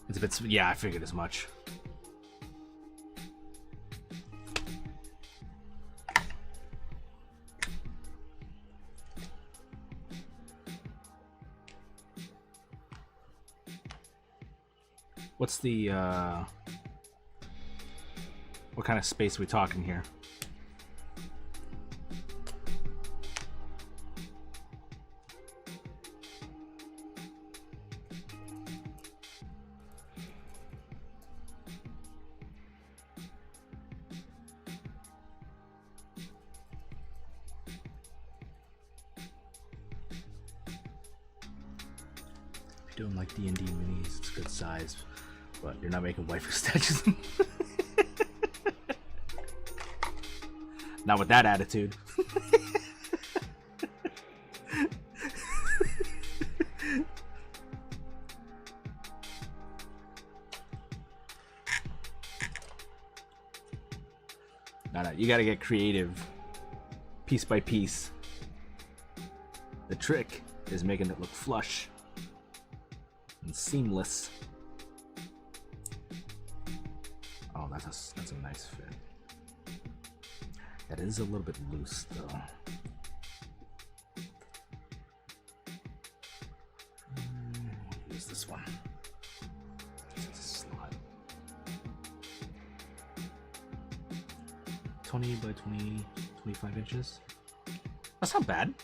A: It's a bit, yeah, I figured as much. What's the, what kind of space are we talking here? If you're doing like D&D minis, it's a good size. But you're not making waifu statues. Not with that attitude. No, you gotta get creative. Piece by piece. The trick is making it look flush and seamless. Oh, that's a nice fit. That is a little bit loose though. Use this one. It's a slot. 20 by 20, 25 inches. That's not bad.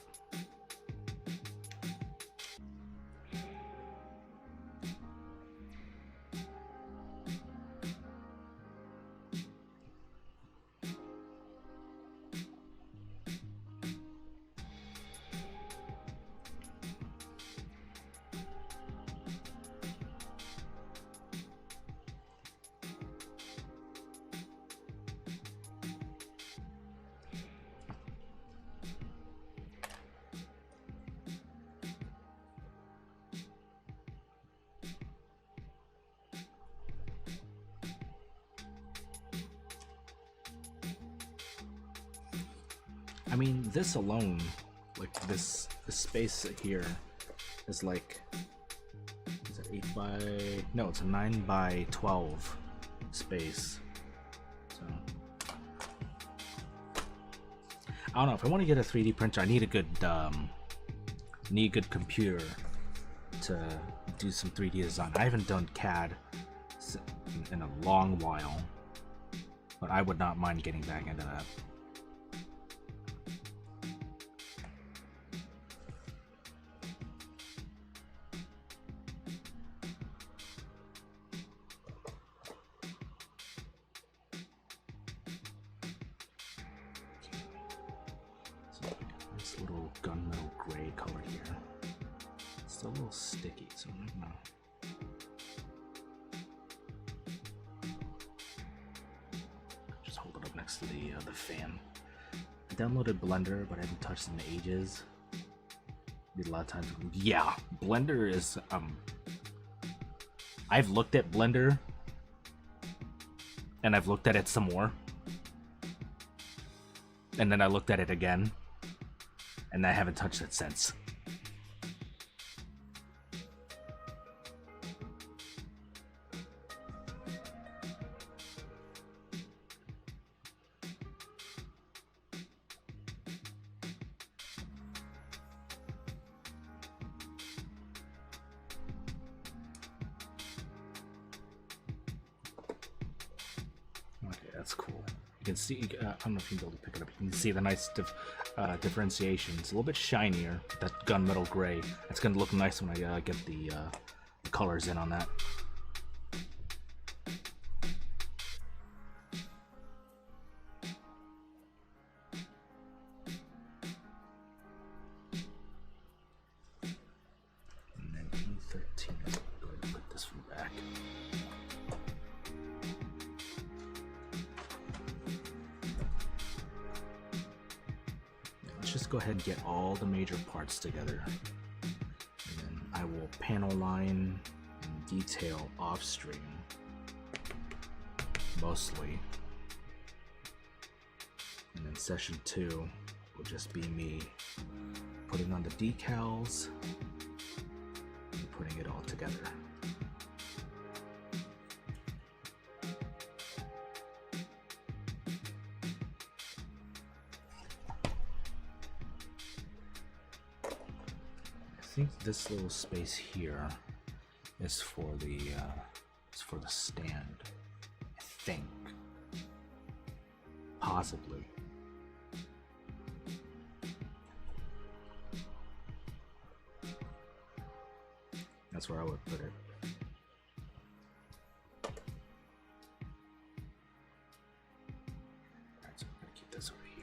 A: I mean, this alone, like this space here, is like, is it 8 by? No, it's a 9 by 12 space. So I don't know. If I want to get a 3D printer, I need a good computer to do some 3D design. I haven't done CAD in a long while, but I would not mind getting back into that. Little gunmetal gray color here. It's still a little sticky, so I don't know. Just hold it up next to the fan. I downloaded Blender, but I haven't touched it in ages. Did a lot of times. Yeah, Blender is I've looked at Blender, and I've looked at it some more, and then I looked at it again, and I haven't touched it since. That's cool. You can see, I don't know if you can be able to pick it up. You can see the nice differentiation. It's a little bit shinier, that gunmetal gray. It's going to look nice when I get the colors in on that. And then E13, go ahead and put this one back. Just go ahead and get all the major parts together, and then I will panel line and detail off stream mostly, and then session 2 will just be me putting on the decals and putting it all together. I think this little space here is for the stand. I think, possibly. That's where I would put it. Alright, so I'm gonna keep this over here.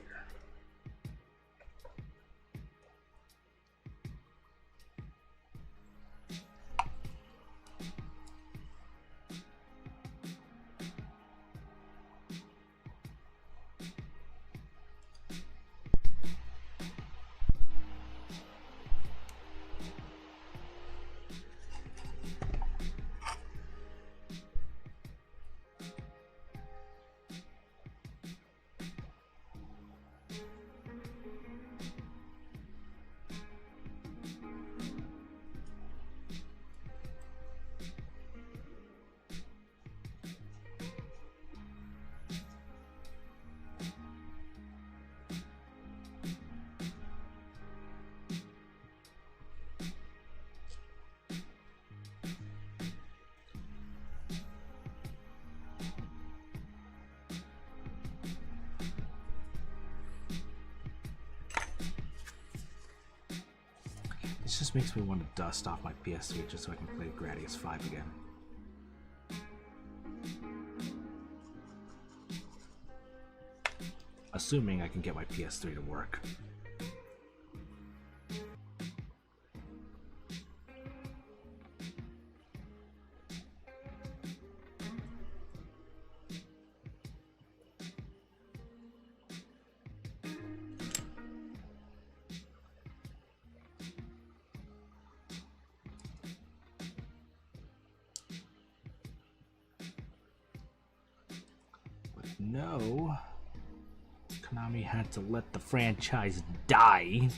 A: This just makes me want to dust off my PS3 just so I can play Gradius 5 again. Assuming I can get my PS3 to work. No, Konami had to let the franchise die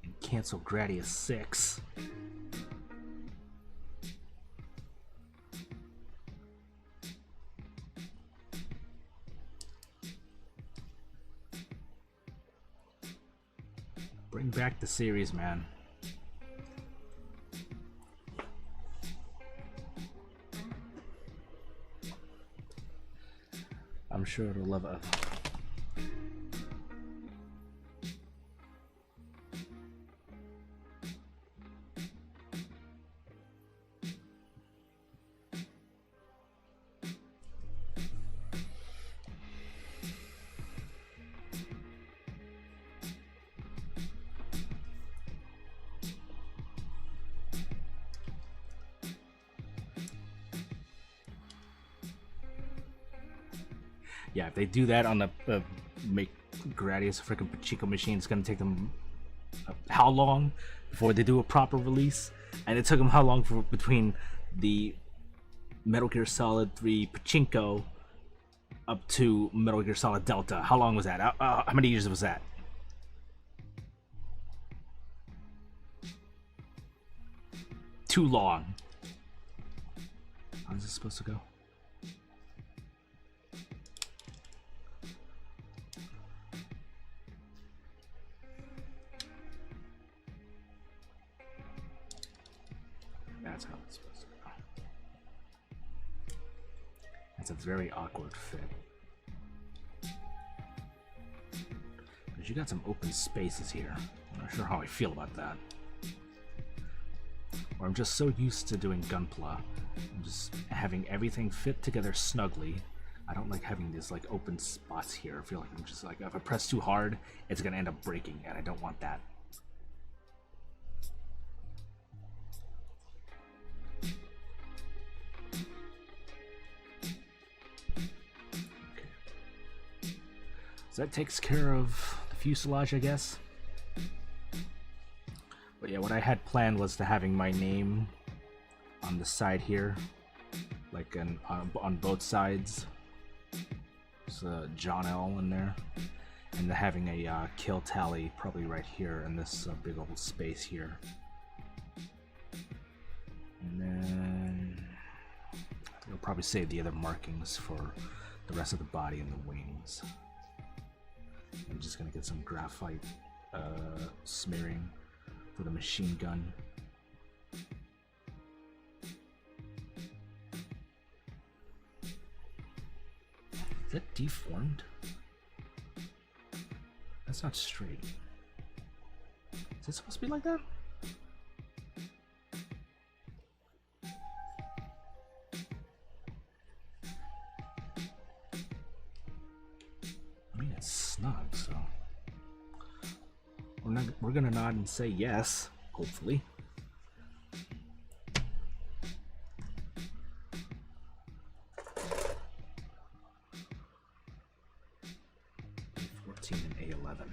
A: and cancel Gradius 6. Bring back the series, man. I'm sure it'll love it. Yeah, if they do that on the make Gradius a freaking Pachinko machine, it's gonna take them how long before they do a proper release, and it took them how long between the Metal Gear Solid 3 Pachinko up to Metal Gear Solid Delta. How long was that? How many years was that? Too long. How is this supposed to go? That's how it's supposed to go. That's a very awkward fit. Because you got some open spaces here. I'm not sure how I feel about that. Or I'm just so used to doing Gunpla. I'm just having everything fit together snugly. I don't like having these like open spots here. I feel like I'm just like, if I press too hard, it's gonna end up breaking, and I don't want that. Okay. So that takes care of the fuselage, I guess. But yeah, what I had planned was to having my name on the side here, like on both sides. There's Jon-El in there, and having a kill tally probably right here in this big old space here. And then I'll probably save the other markings for the rest of the body and the wings. I'm just gonna get some graphite smearing for the machine gun. Is that deformed? That's not straight. Is it supposed to be like that? I mean, it's snug, so we're gonna nod and say yes, hopefully. A14 and A11.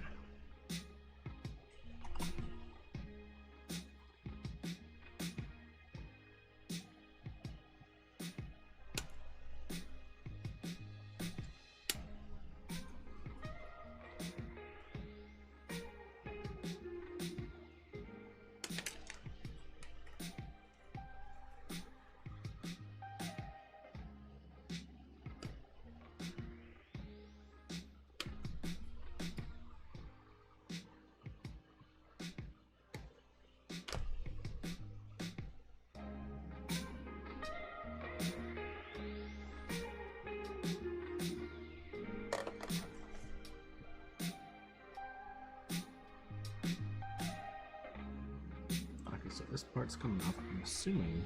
A: So this part's coming off. I'm assuming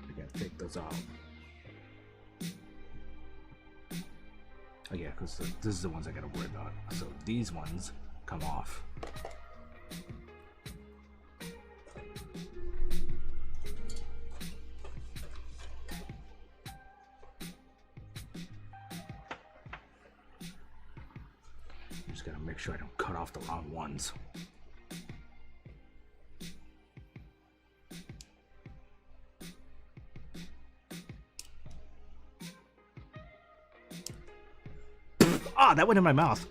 A: I gotta take those out. Oh yeah, because this is the ones I gotta worry about. So these ones come off. I'm just gotta make sure I don't cut off the wrong ones. Ah, that went in my mouth.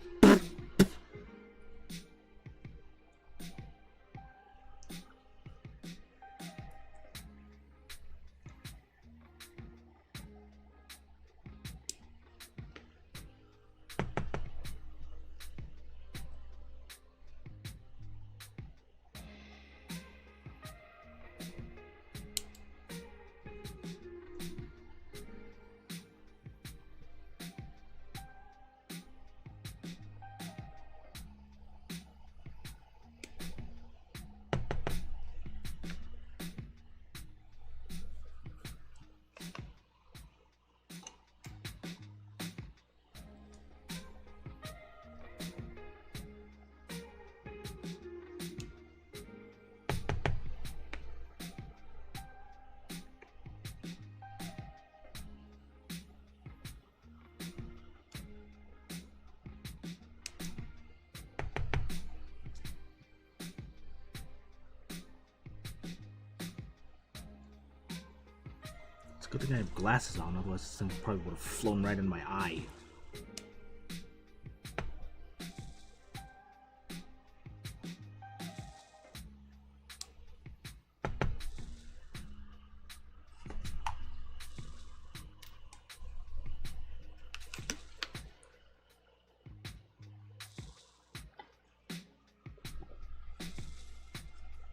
A: Good thing I have glasses on, otherwise this thing probably would have flown right in my eye.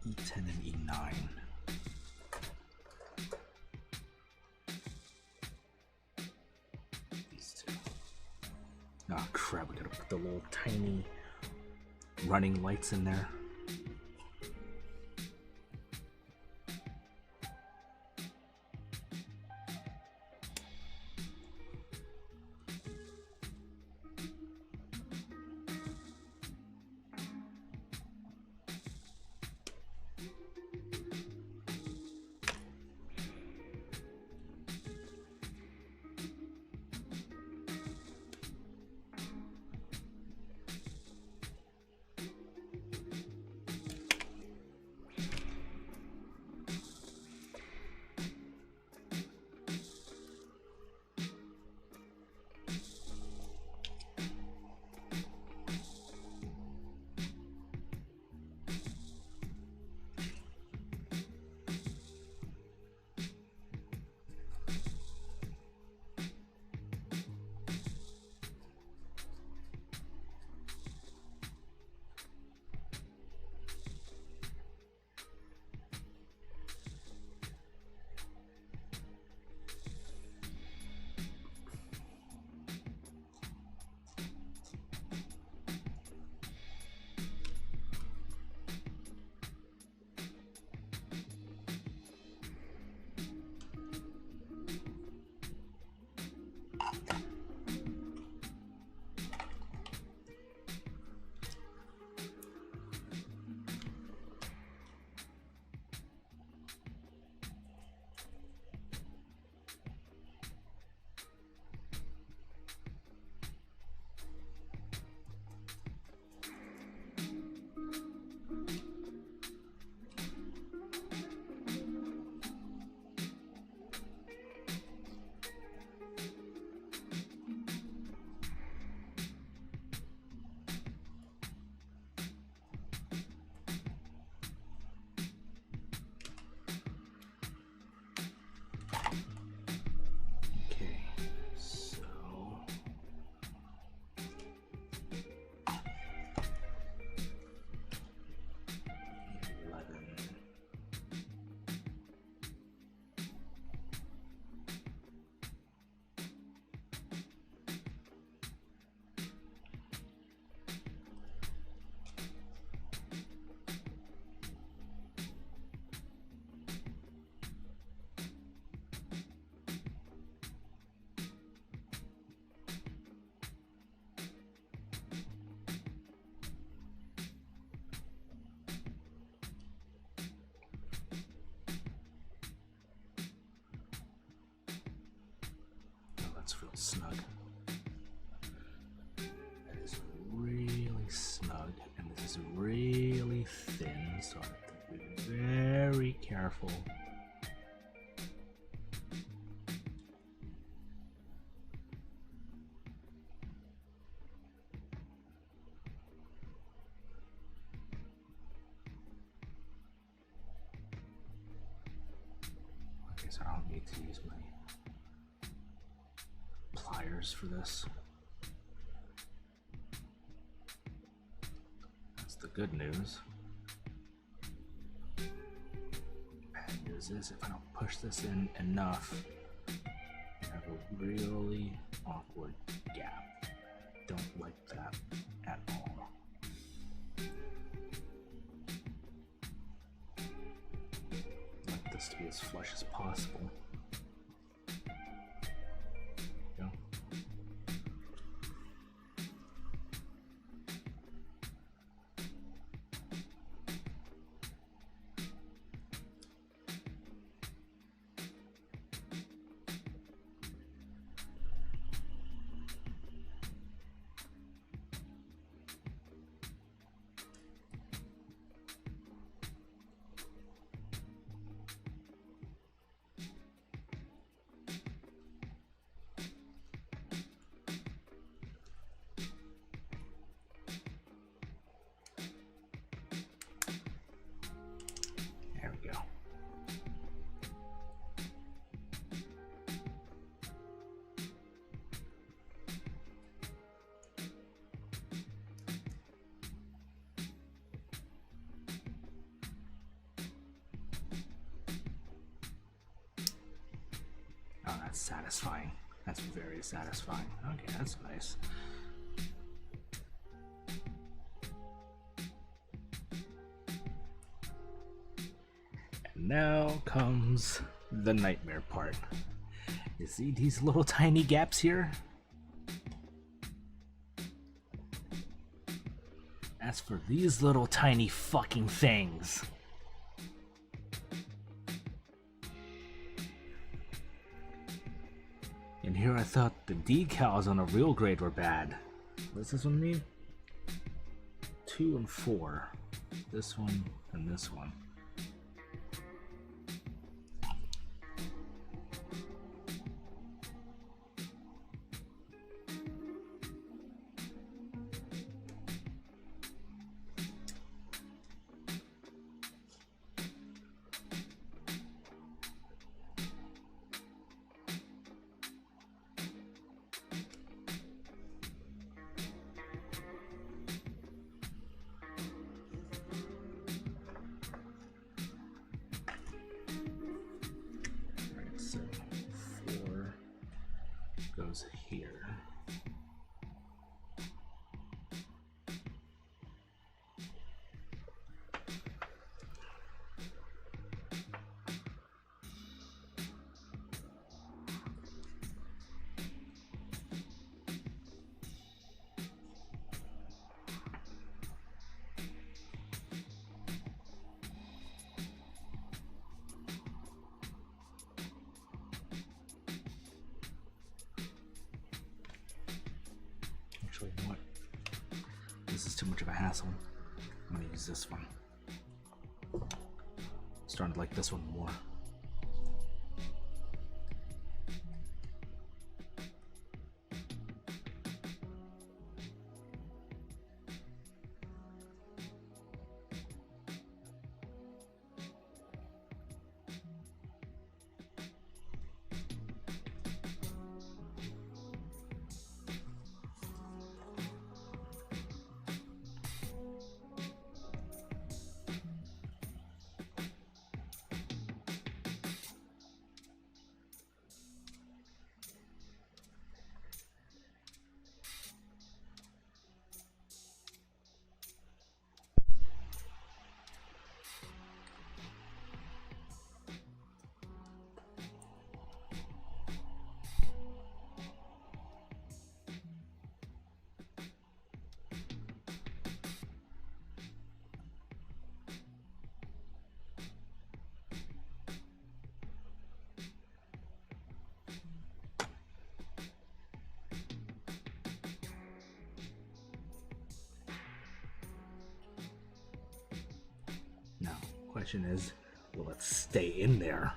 A: E10 and E9. These two. Oh crap, we gotta put the little tiny running lights in there. Real snug. That is really snug, and this is really thin, so I have to be very careful. Okay, so I don't need to use my pliers for this. That's the good news. Bad news is if I don't push this in enough, I have a really awkward gap. Don't like that at all. I like this to be as flush as possible. That's satisfying. That's very satisfying. Okay, that's nice. And now comes the nightmare part. You see these little tiny gaps here? As for these little tiny fucking things. And here I thought the decals on a real grade were bad. What does this one mean? 2 and 4. This one and this one. So 4 goes here. Actually, you know what? This is too much of a hassle. I'm gonna use this one. Starting to like this one more. Now, question is, will it stay in there?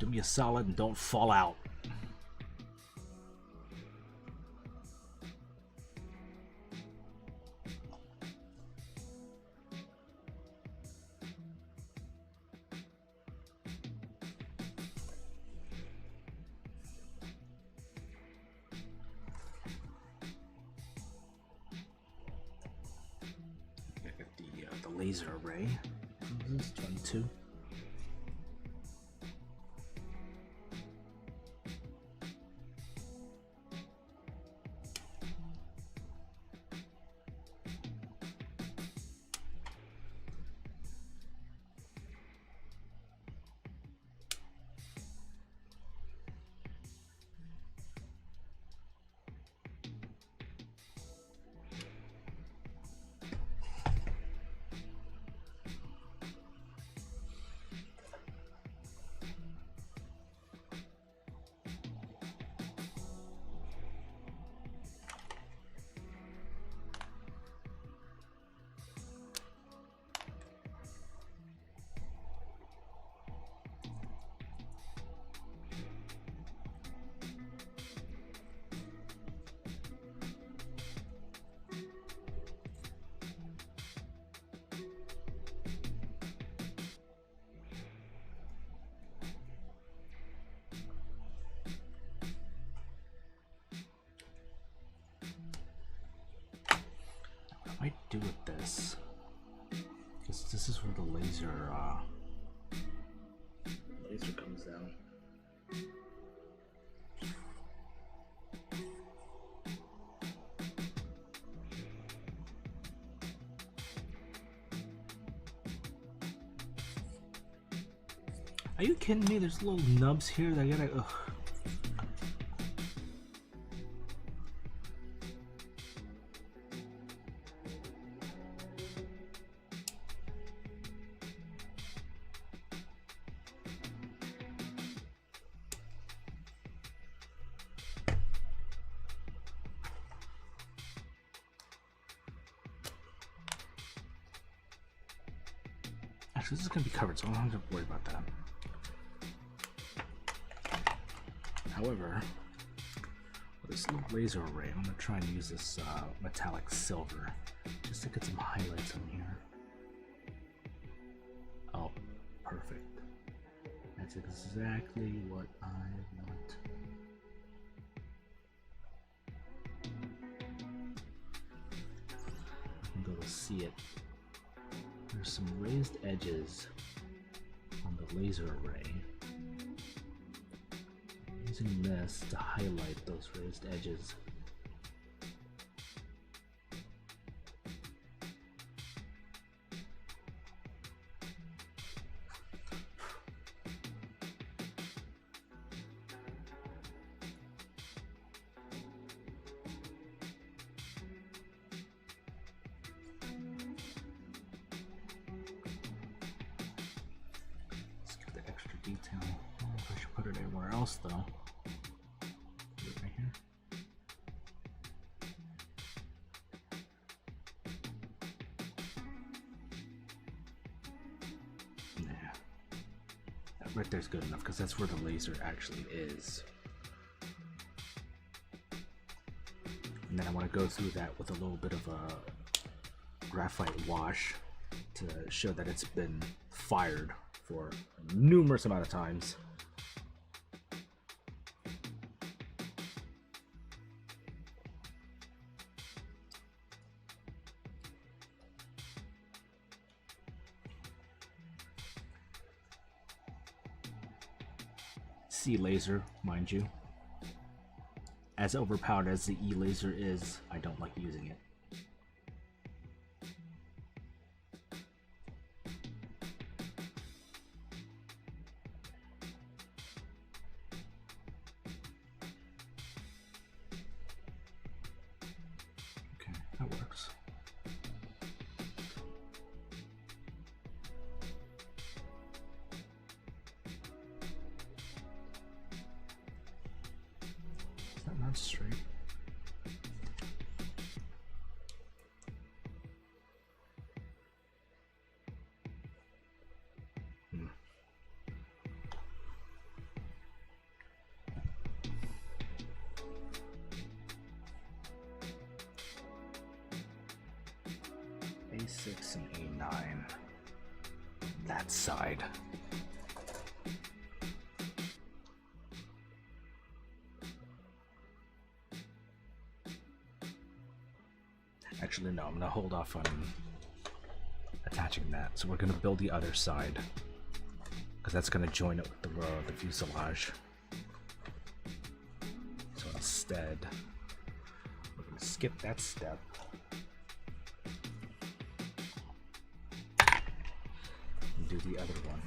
A: Do me a solid and don't fall out. The laser array. This is 22. What do I do with this? Because this is where the laser comes down. Are you kidding me? There's little nubs here that I gotta. Ugh. Actually, this is gonna be covered, so I don't have to worry about that. However, with this little laser array, I'm gonna try and use this metallic silver just to get some highlights on here. Oh, perfect. That's exactly what I want. I can go to see it. There's some raised edges on the laser array. Using this to highlight those raised edges. Let's get the extra detail. I don't know if I should put it anywhere else though. Right here. Nah. That right there's good enough because that's where the laser actually is. And then I want to go through that with a little bit of a graphite wash to show that it's been fired for a numerous amount of times. C laser, mind you. As overpowered as the E laser is, I don't like using it. Okay, that works. Is that not straight? A6 and A9. That side. Actually, no, I'm gonna hold off on attaching that. So we're gonna build the other side, because that's gonna join it with the fuselage. So instead, we're gonna skip that step. And do the other one.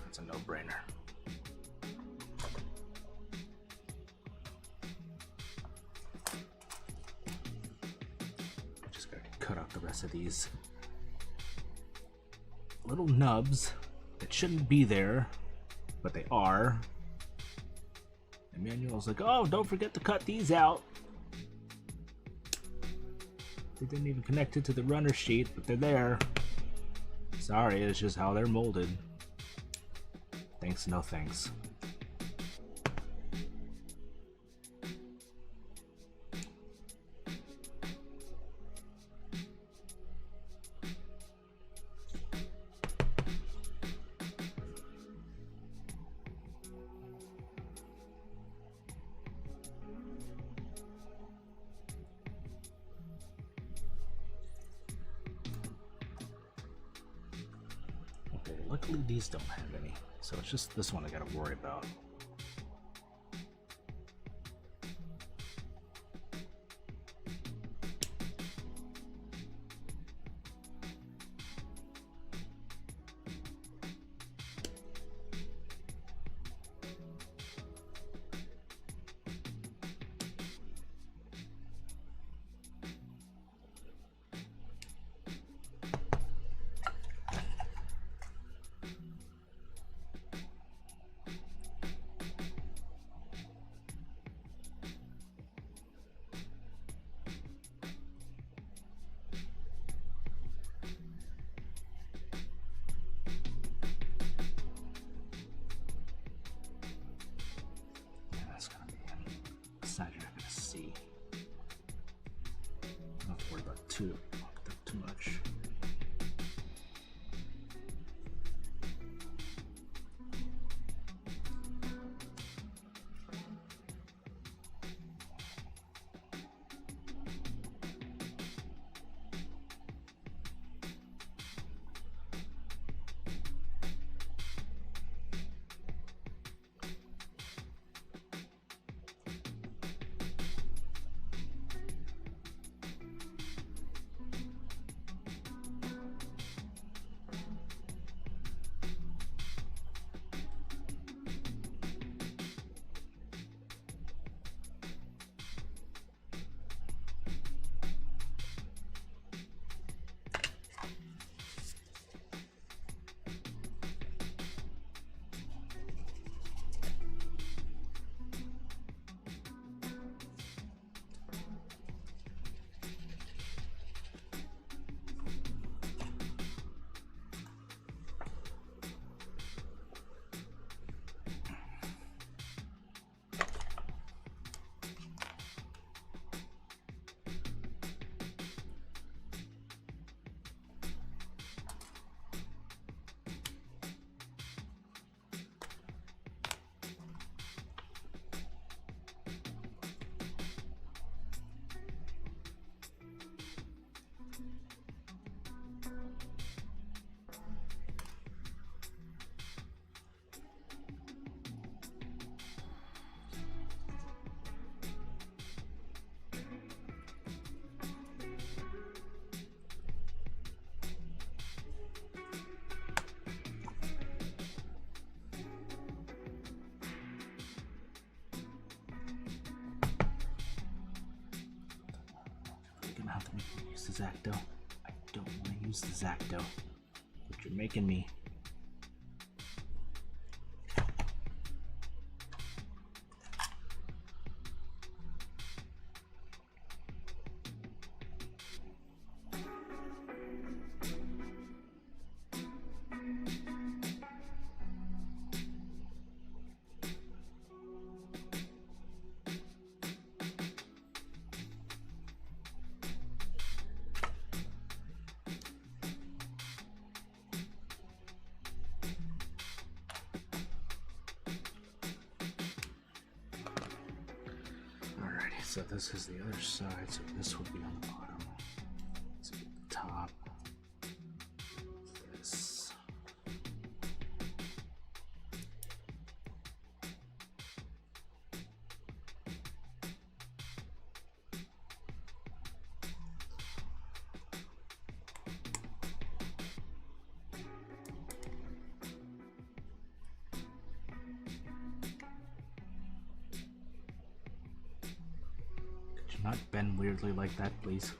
A: It's a no-brainer. Just gotta cut out the rest of these little nubs that shouldn't be there, but they are. And Manuel's like, oh, don't forget to cut these out. They didn't even connect it to the runner sheet, but they're there. Sorry, it's just how they're molded. Thanks, no thanks. Luckily these don't have any, so it's just this one I gotta worry about. Too much. don't think we can use the Zacto. I don't want to use the Zacto. But you're making me. So this is the other side, so this would be on the bottom. This would be the top. This. Not bend weirdly like that, please.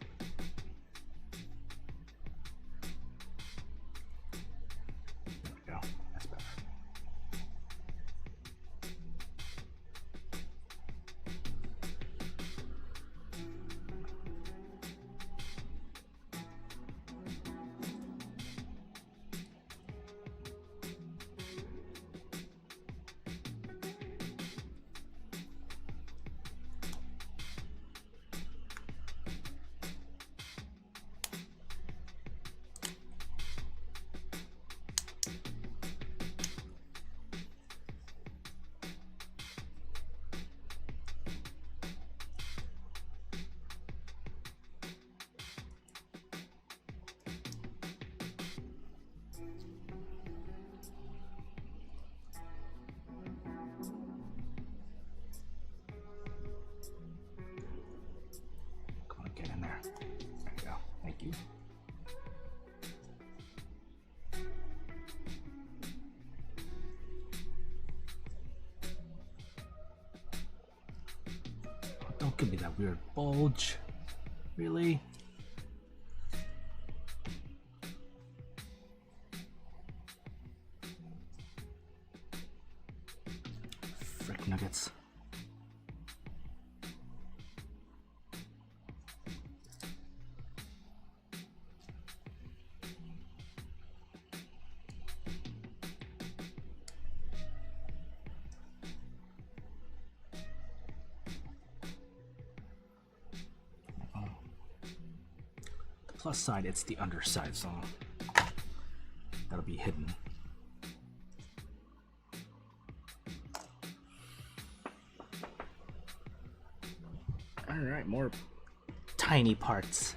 A: There we go. That's better. Don't give me that weird bulge. Really? Frick nuggets. Plus side, it's the underside, so that'll be hidden. Alright, more tiny parts.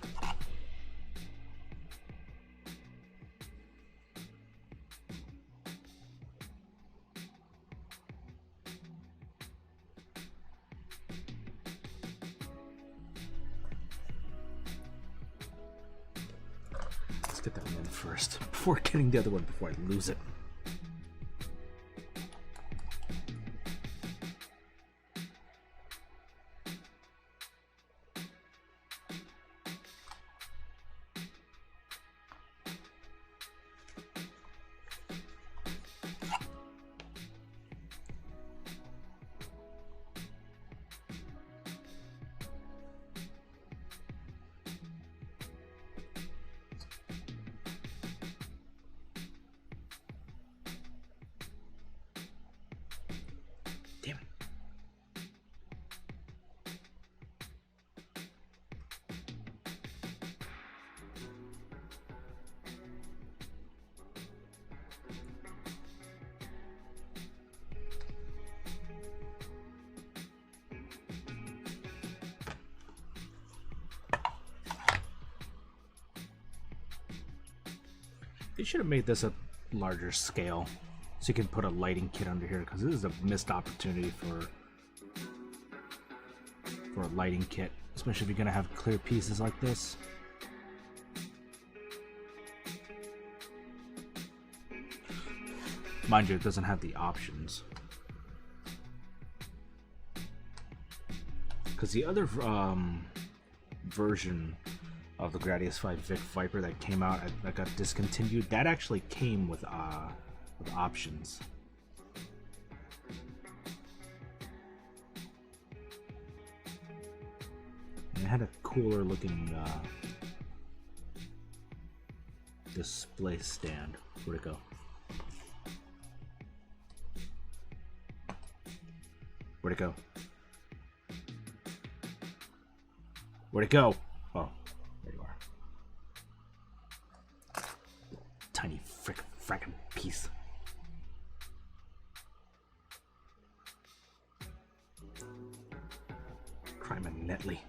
A: Get that one in first before getting the other one before I lose it. Damn it. They should have made this a larger scale. So you can put a lighting kit under here, because this is a missed opportunity for a lighting kit, especially if you're gonna have clear pieces like this. Mind you, it doesn't have the options, because the other version of the Gradius 5 Vic Viper that came out that got discontinued. That actually came with options. And it had a cooler looking display stand. Where'd it go? Where'd it go? Where'd it go? Oh, there you are. Tiny frickin' piece. Crime and Netley.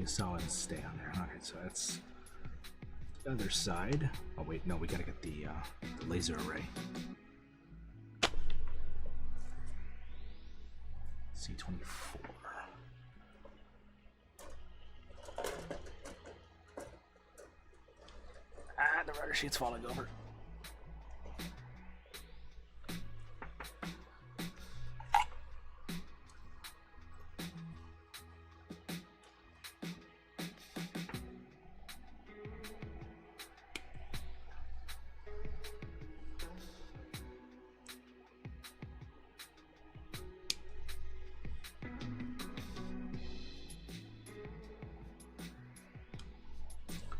A: Solid and stay on there. Alright, so that's the other side. Oh wait, no, we gotta get the laser array. C24. The rudder sheet's falling over.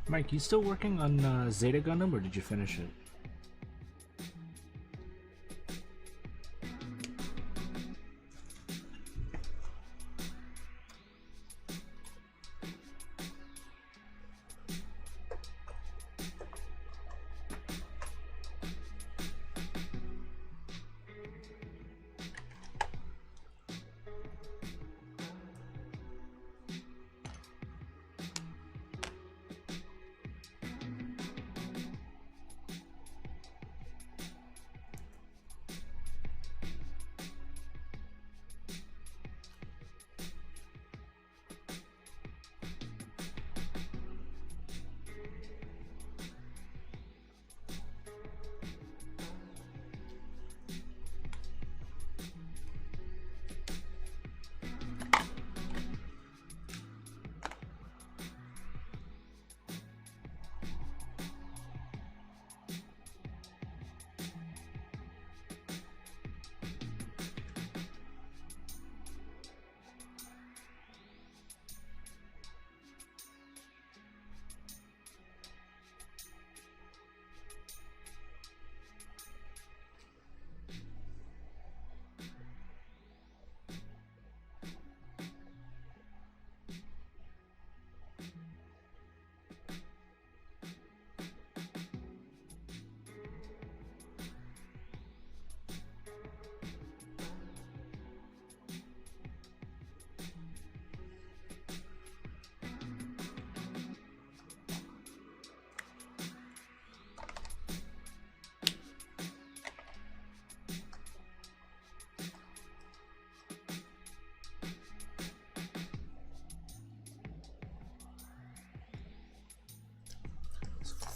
A: Mike, you still working on Zeta Gundam, or did you finish it?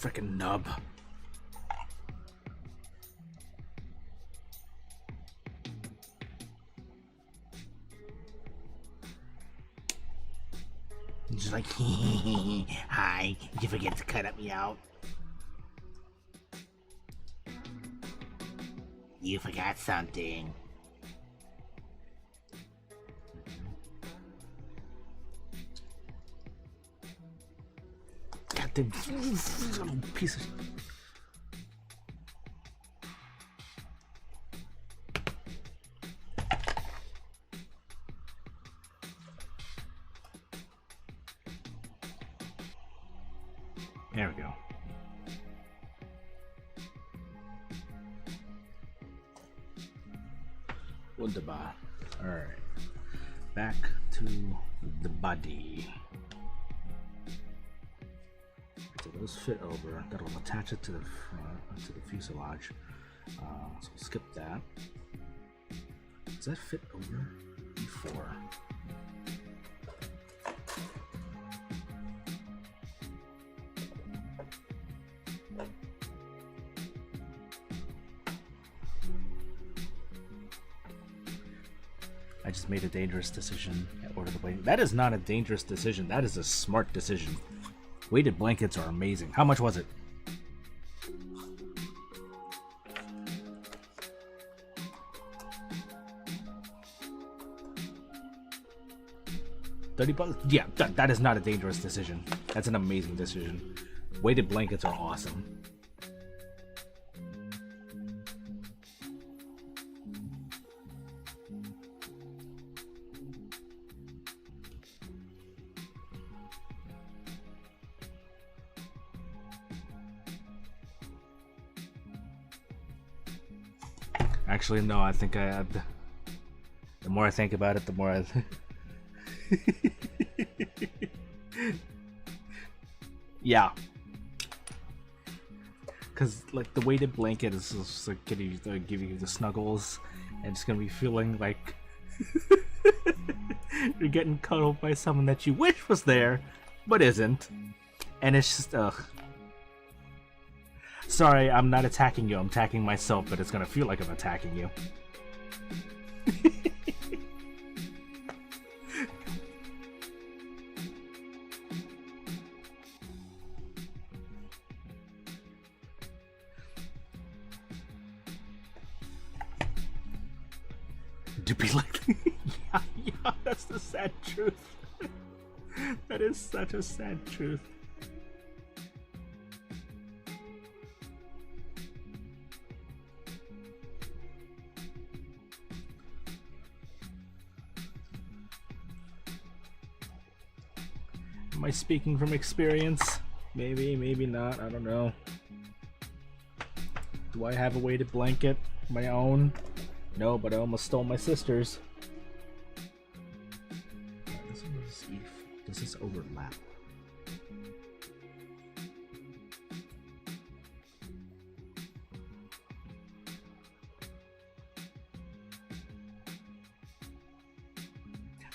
A: Frickin' nub. Just like, hi, did you forget to cut me out? You forgot something. Goddamn little piece of. There we go. Wunderbar. Alright. Back to the body. So those fit over. That'll attach it to the front, to the fuselage. So we'll skip that. Does that fit over before? I just made a dangerous decision and ordered the blanket. That is not a dangerous decision. That is a smart decision. Weighted blankets are amazing. How much was it? $30? Yeah, that is not a dangerous decision. That's an amazing decision. Weighted blankets are awesome. Actually, no, I think the more I think about it, the more I... Yeah. Because, like, the weighted blanket is just, like, give you the snuggles, and it's gonna be feeling like you're getting cuddled by someone that you wish was there, but isn't. And it's just, ugh. Sorry, I'm not attacking you, I'm attacking myself, but it's gonna feel like I'm attacking you. To be like, yeah, that's the sad truth. That is such a sad truth. Am I speaking from experience? Maybe, maybe not, I don't know. Do I have a weighted blanket? My own? No, but I almost stole my sister's. Does this overlap?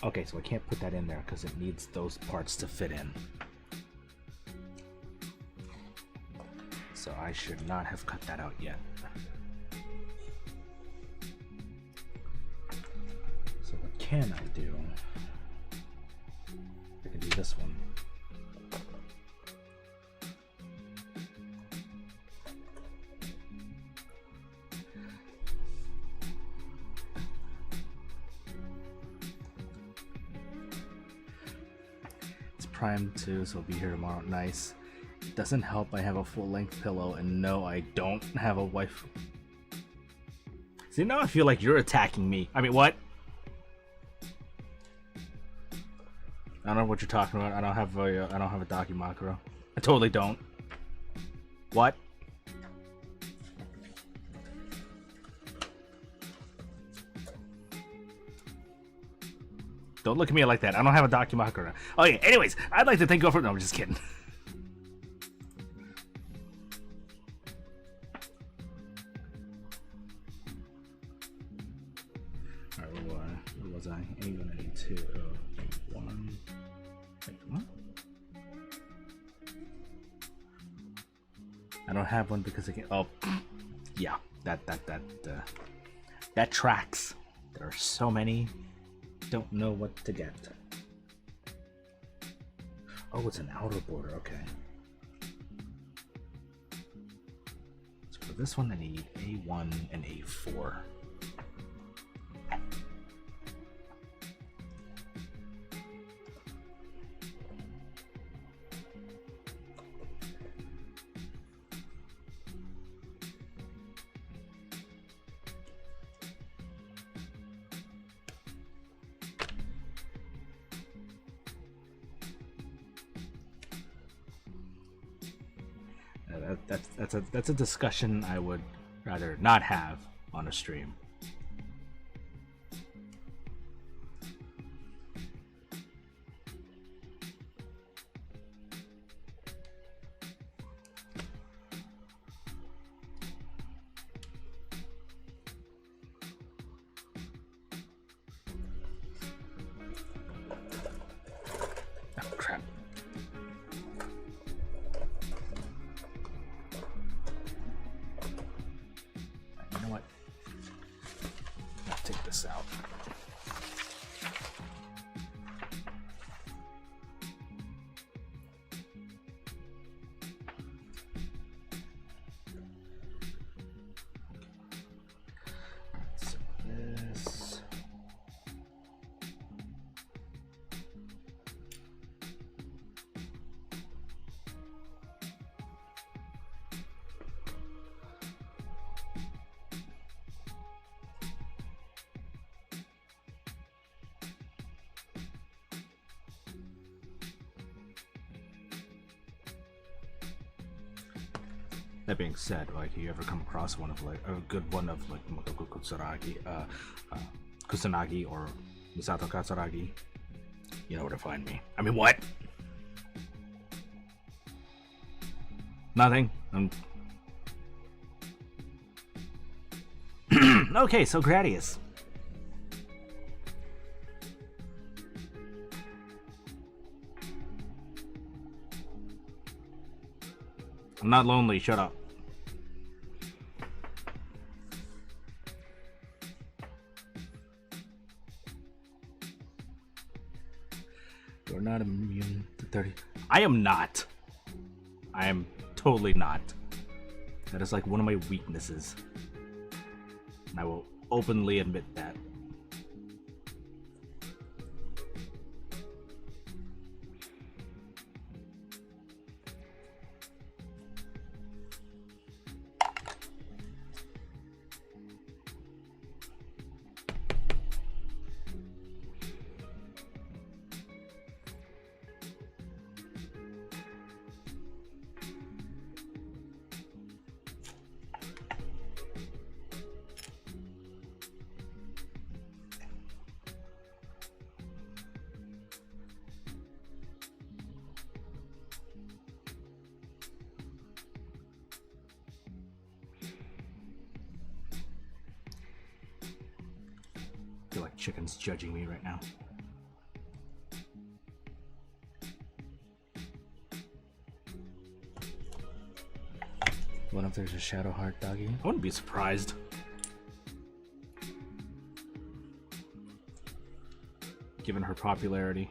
A: Okay, so I can't put that in there because it needs those parts to fit in. So I should not have cut that out yet. So what can I do? I can do this one. Prime too, so I'll be here tomorrow. Nice. It doesn't help I have a full-length pillow, and no, I don't have a wife. See, now I feel like you're attacking me. I mean, what? I don't know what you're talking about. I don't have a Dakimakura. I totally don't. What? Don't look at me like that. I don't have a Dakimakura. Oh yeah, anyways, I'd like to thank you for... No, I'm just kidding. Alright, where was I? 8182, 81... Wait, what? I don't have one because I can... Oh, yeah, that tracks. There are so many... Don't know what to get. Oh, it's an outer border. Okay. Let's put For this one, I need A1 and A4. That's a discussion I would rather not have on a stream. Oh crap. Out. So this. That being said, like, you ever come across one of like a good one of like Motoko Kusanagi or Misato Katsuragi, you know where to find me. I mean, what? Nothing. Okay, so Gradius. I'm not lonely, shut up. You're not immune to 30. I am not. I am totally not. That is like one of my weaknesses. And I will openly admit that. I feel like chicken's judging me right now. What if there's a Shadow Heart doggy? I wouldn't be surprised. Given her popularity.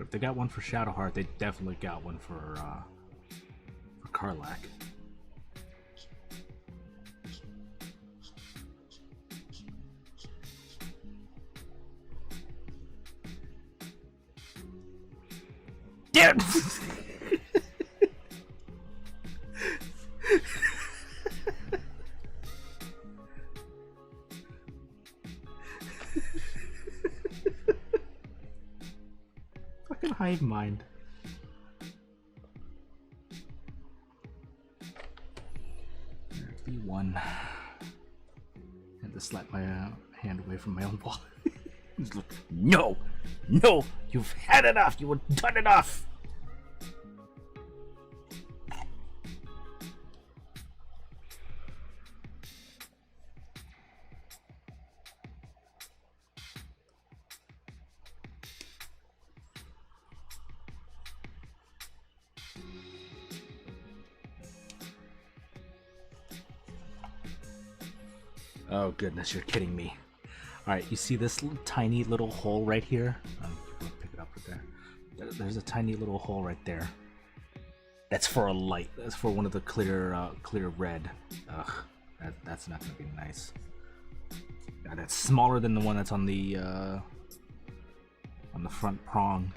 A: If they got one for Shadowheart, they definitely got one for Karlach. Damn! Hive mind. B1. Had to slap my hand away from my own wall. No! No! You've had enough! You have done enough! Oh goodness, you're kidding me. Alright, you see this tiny little hole right here? Pick it up right there. There's a tiny little hole right there. That's for a light. That's for one of the clear red. Ugh, that's not gonna be nice. God, that's smaller than the one that's on the front prong.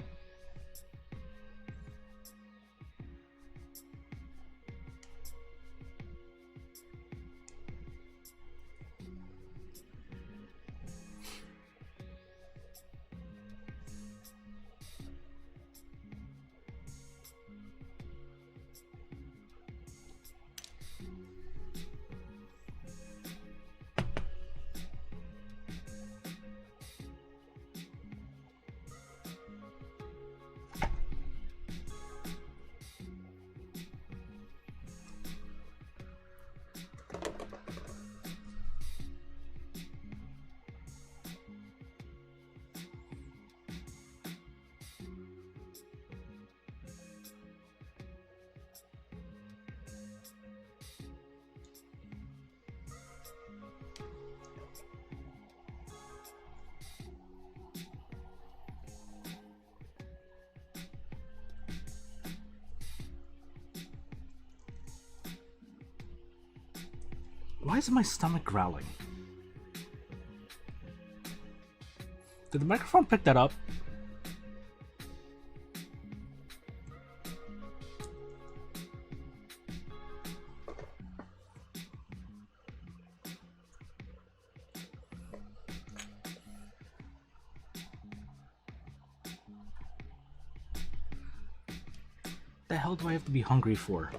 A: Why is my stomach growling? Did the microphone pick that up? The hell do I have to be hungry for?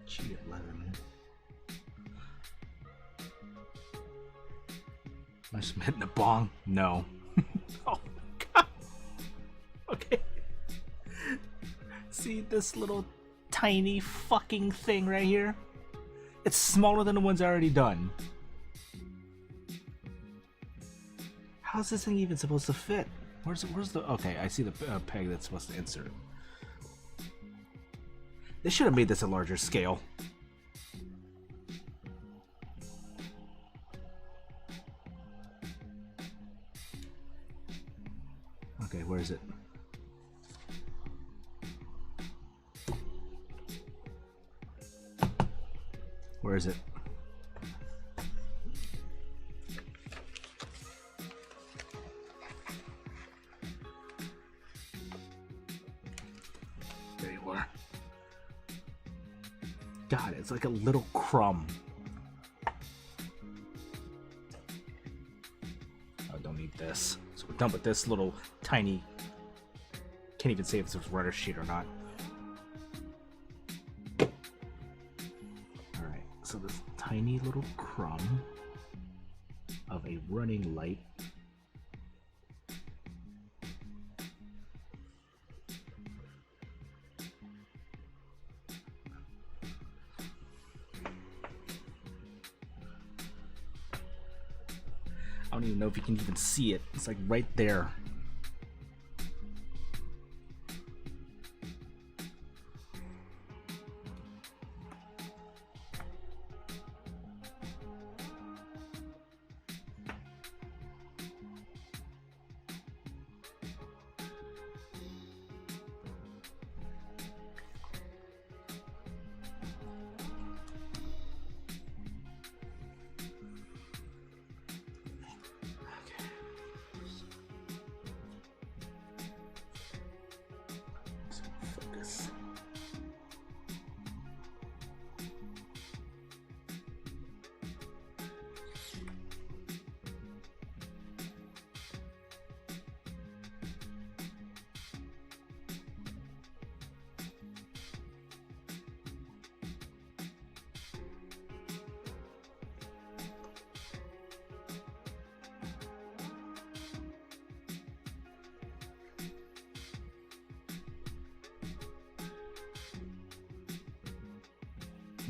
A: G11. Am I just hitting a bong? No. Oh my god. Okay. See this little tiny fucking thing right here? It's smaller than the ones I already done. How's this thing even supposed to fit? Where's the... Okay, I see the peg that's supposed to insert. They should have made this a larger scale. Okay, where is it? Where is it? There you are. God, it's like a little crumb. I don't need this. So we're done with this little tiny... Can't even say if it's rudder sheet or not. Alright, so this tiny little crumb of a running light. I don't even know if you can even see it. It's like right there.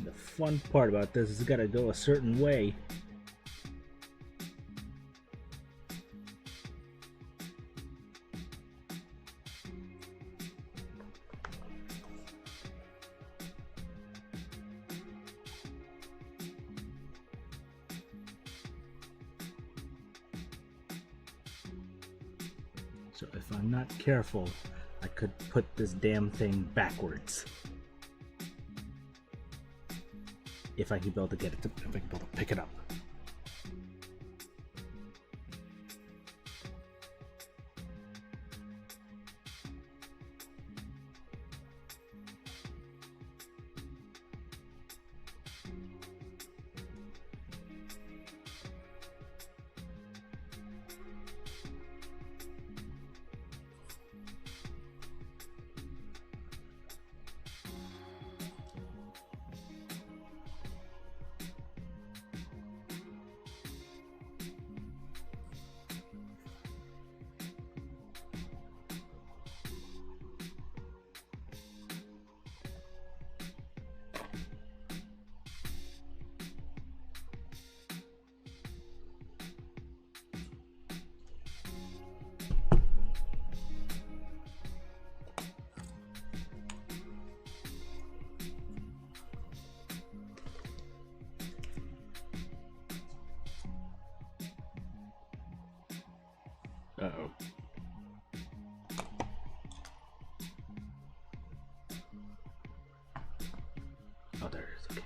A: The fun part about this is it's got to go a certain way. So if I'm not careful, I could put this damn thing backwards. If I can be able to get it to, if I can be able to pick it up. Uh-oh. Oh, there it is. Okay.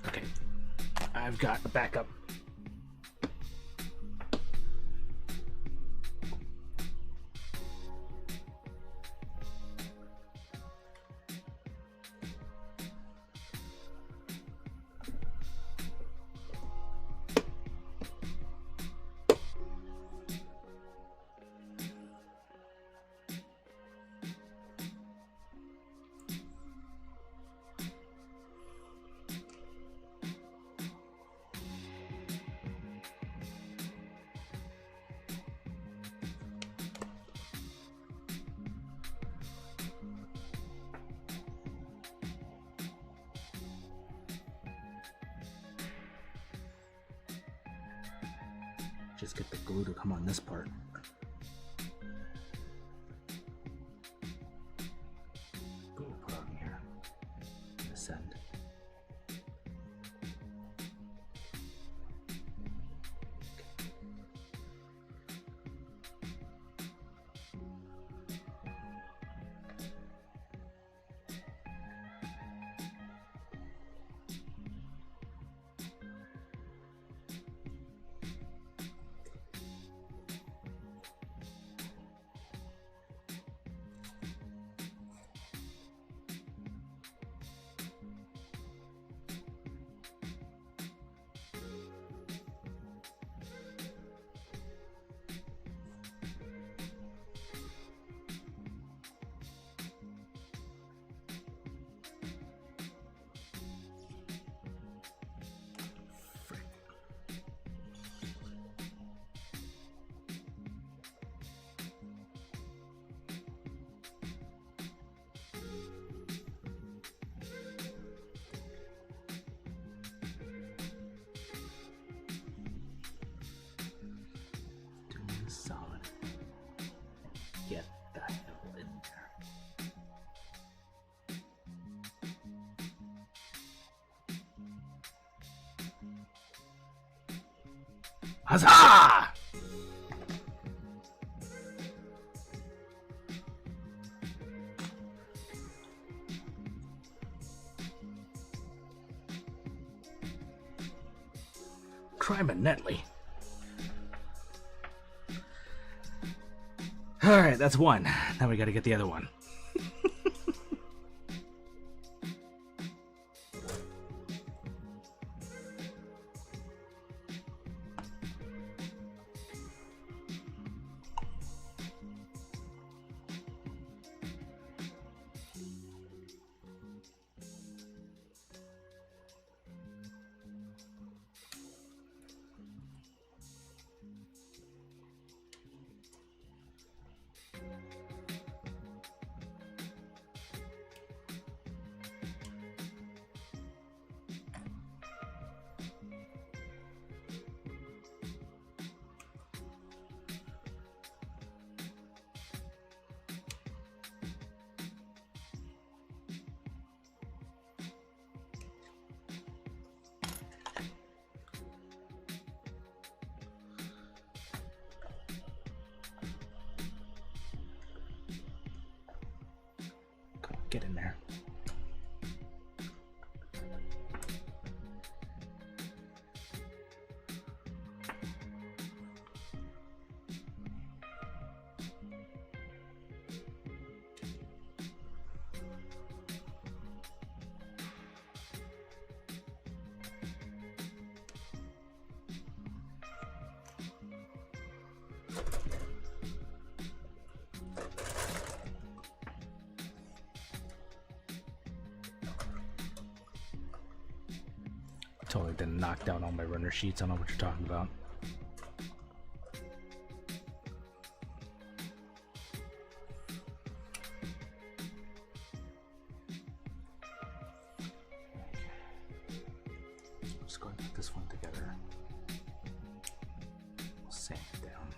A: Okay. I've got a backup. Just get the glue to come on this part. Glue put on here. Send. Solid. Get the hell in there. Huzzah! Criminally. Alright, that's one. Now we gotta get the other one. Get in there. Totally didn't knock down all my runner sheets. I don't know what you're talking about. Just going to put this one together. Sand it down.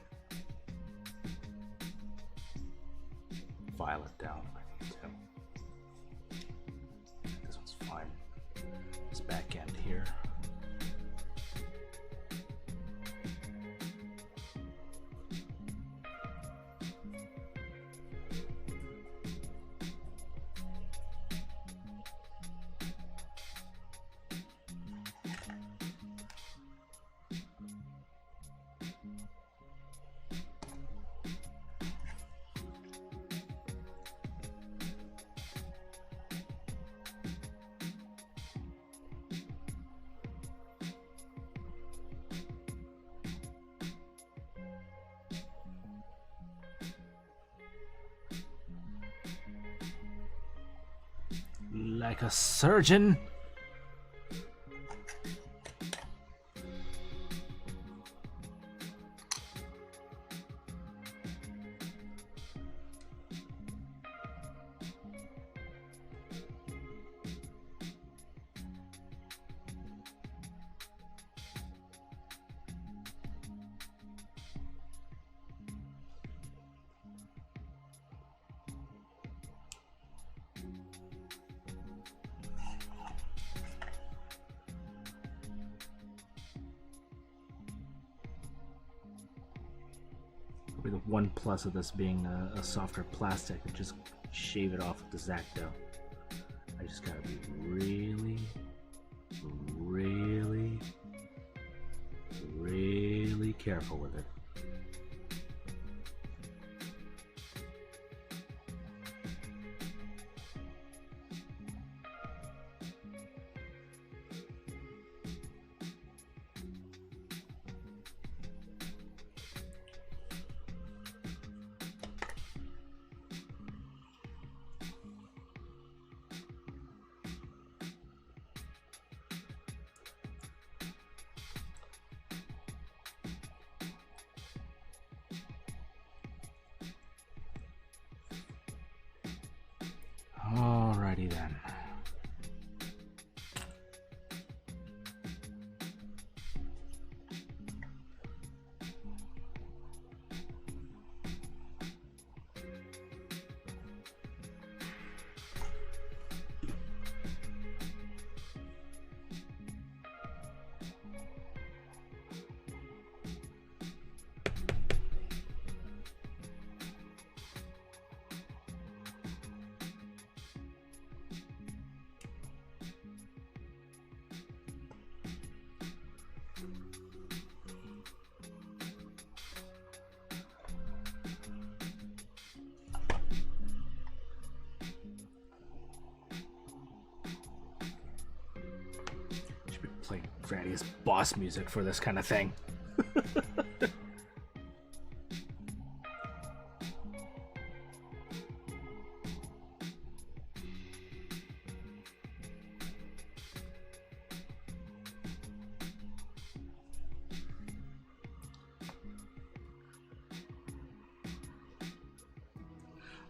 A: File it down if I need to. This one's fine. This back end here. Like a surgeon. The one plus of this being a softer plastic, and just shave it off with the Zacto. I just gotta be really, really, really careful with it. Alrighty then. Play Gradius boss music for this kind of thing.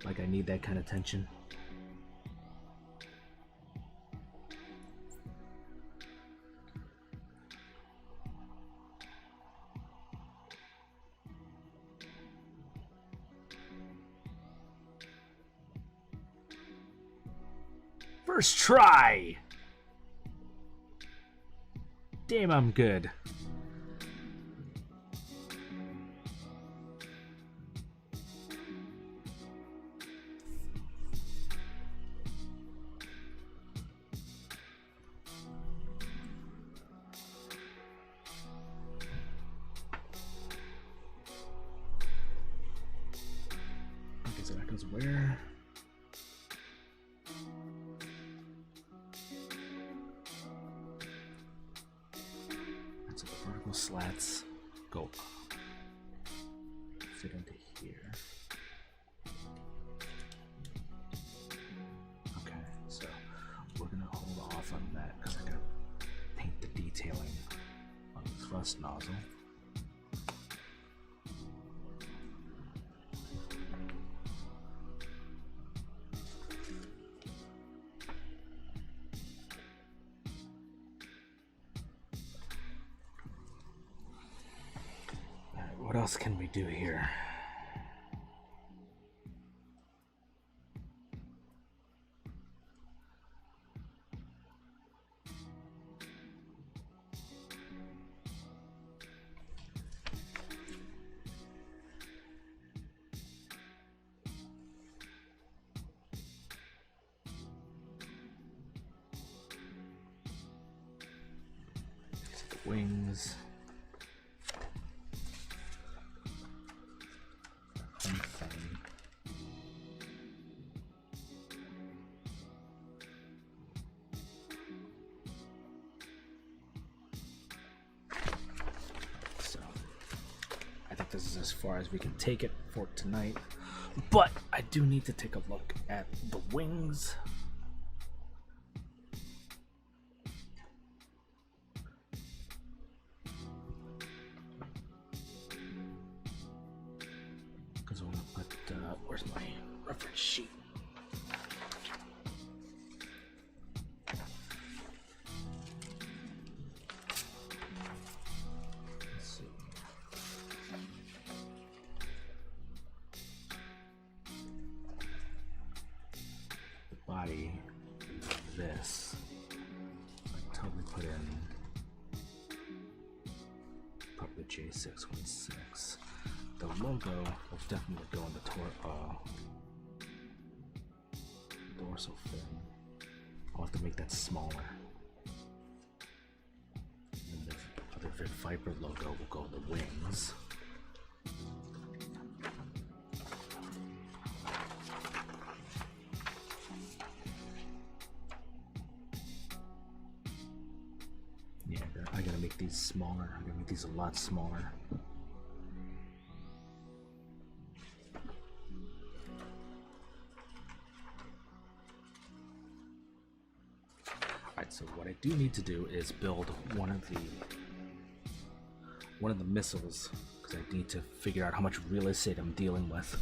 A: Like I need that kind of tension. First try! Damn, I'm good. Because where? So the vertical slats go up, fit into here. Okay, so we're gonna hold off on that because I gotta paint the detailing on the thrust nozzle. What else can we do here? The wings. This is as far as we can take it for tonight, but I do need to take a look at the wings. Because I'm gonna put, where's my reference sheet? Body, this, I totally put in probably J616. The logo will definitely go in the dorsal fin. I'll have to make that smaller. And the other Vic Viper logo will go in the wings. I gotta make these smaller. I'm gonna make these a lot smaller. Alright, so what I do need to do is build one of the missiles, because I need to figure out how much real estate I'm dealing with.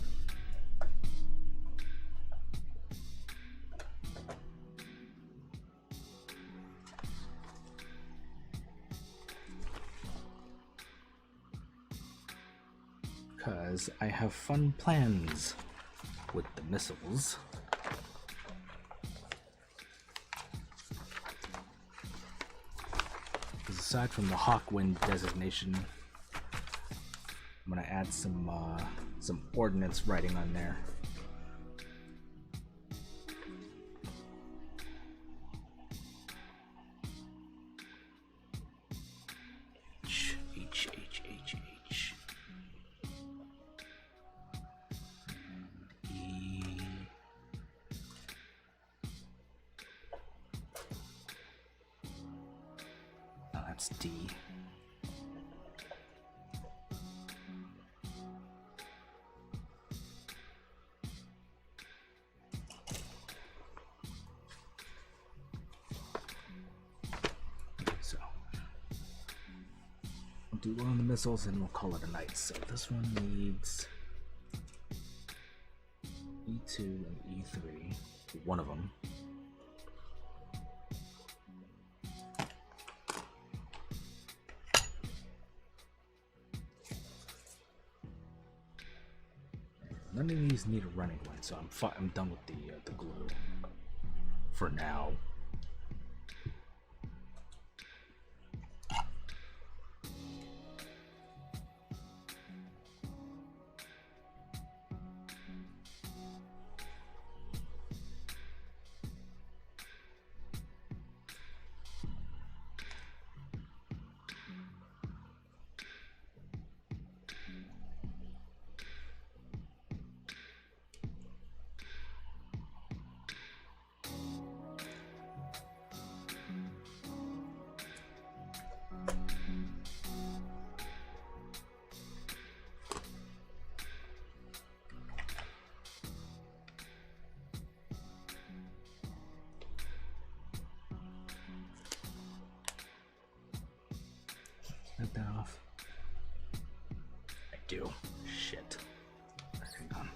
A: Because I have fun plans with the missiles. Because aside from the Hawkwind designation, I'm gonna add some ordnance writing on there. D. So we'll do one of the missiles and we'll call it a night. So this one needs E2 and E3, one of them. None of these need a running one, so I'm done with the glue for now. do? Shit. Hang on.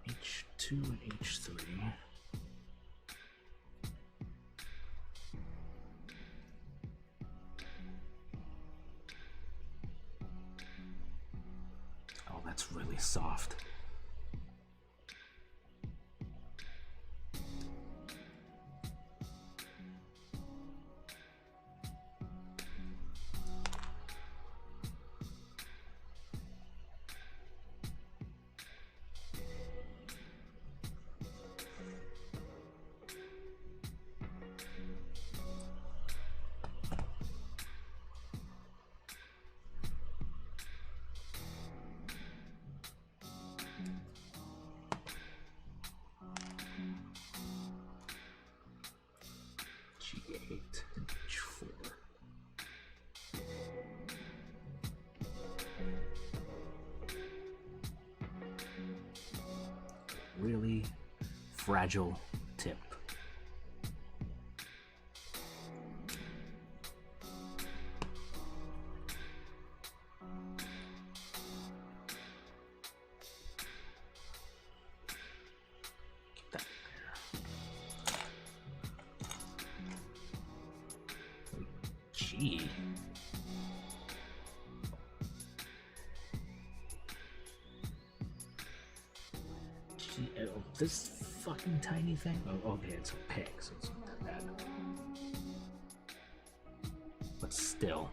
A: H2 and H3. Oh, that's really soft. G8 and H4. Really fragile tip. Keep that there. Gee. Oh, this fucking tiny thing? Oh, okay, it's a peg, so it's not that bad. But still.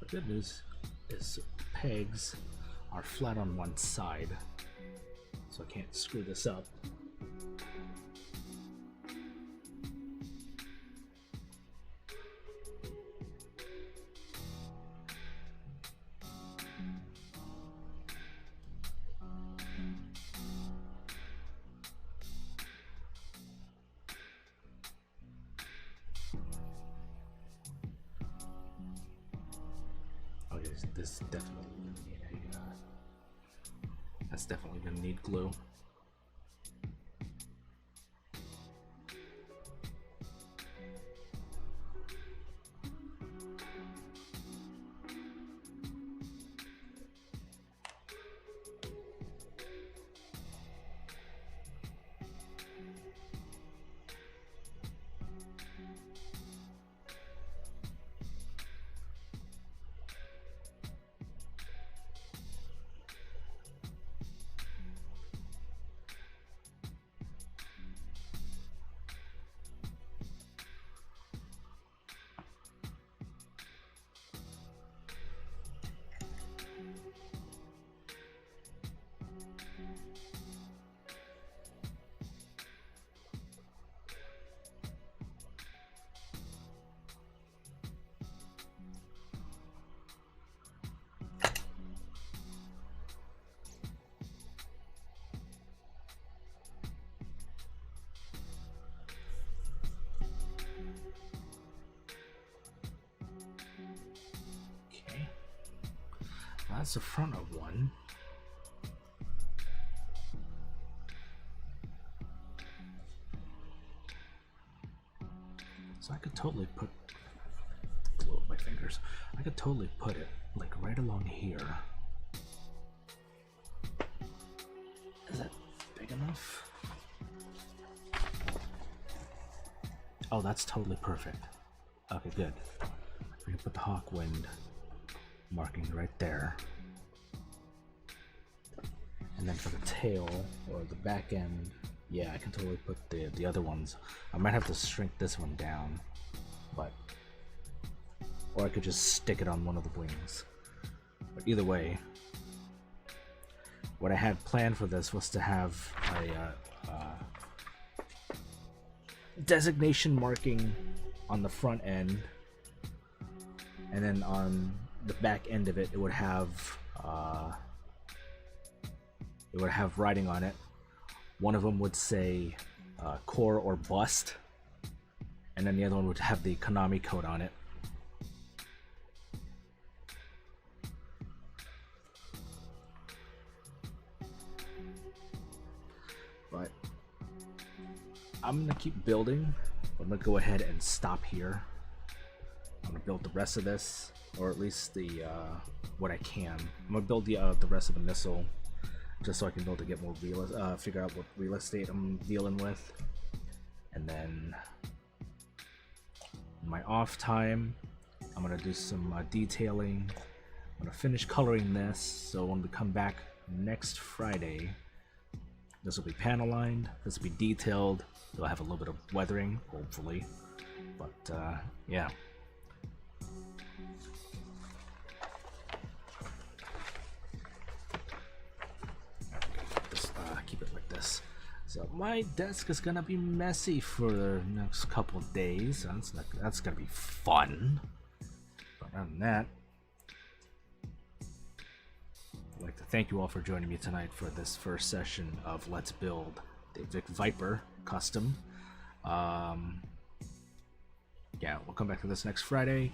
A: The good news is pegs are flat on one side, so I can't screw this up. This definitely gonna need that's definitely gonna need glue. That's the front of one. So I could totally put, glue up my fingers. I could totally put it like right along here. Is that big enough? Oh, that's totally perfect. Okay, good. We can put the Hawkwind marking right there. And then for the tail or the back end, yeah, I can totally put the other ones. I might have to shrink this one down, but or I could just stick it on one of the wings. But either way, what I had planned for this was to have a designation marking on the front end, and then on the back end of it, it would have writing on it. One of them would say core or bust, and then the other one would have the Konami code on it. But I'm gonna keep building. I'm gonna go ahead and stop here. I'm gonna build the rest of this, or at least the what I can. I'm gonna build the rest of the missile, just so I can be able to get more figure out what real estate I'm dealing with. And then in my off time, I'm gonna do some detailing. I'm gonna finish coloring this, so when we come back next Friday, this will be panel lined, this will be detailed, it'll have a little bit of weathering, hopefully. But yeah. Keep it like this. So my desk is gonna be messy for the next couple days. That's gonna be fun. But other than that, I'd like to thank you all for joining me tonight for this first session of Let's Build the Vic Viper Custom. Yeah, we'll come back to this next Friday.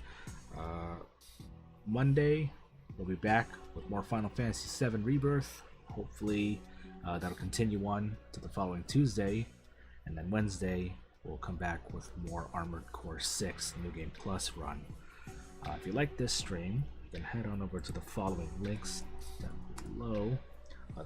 A: Monday, we'll be back with more Final Fantasy VII Rebirth. Hopefully, that'll continue on to the following Tuesday, and then Wednesday we'll come back with more Armored Core 6 New Game Plus run. If you like this stream, you can head on over to the following links down below.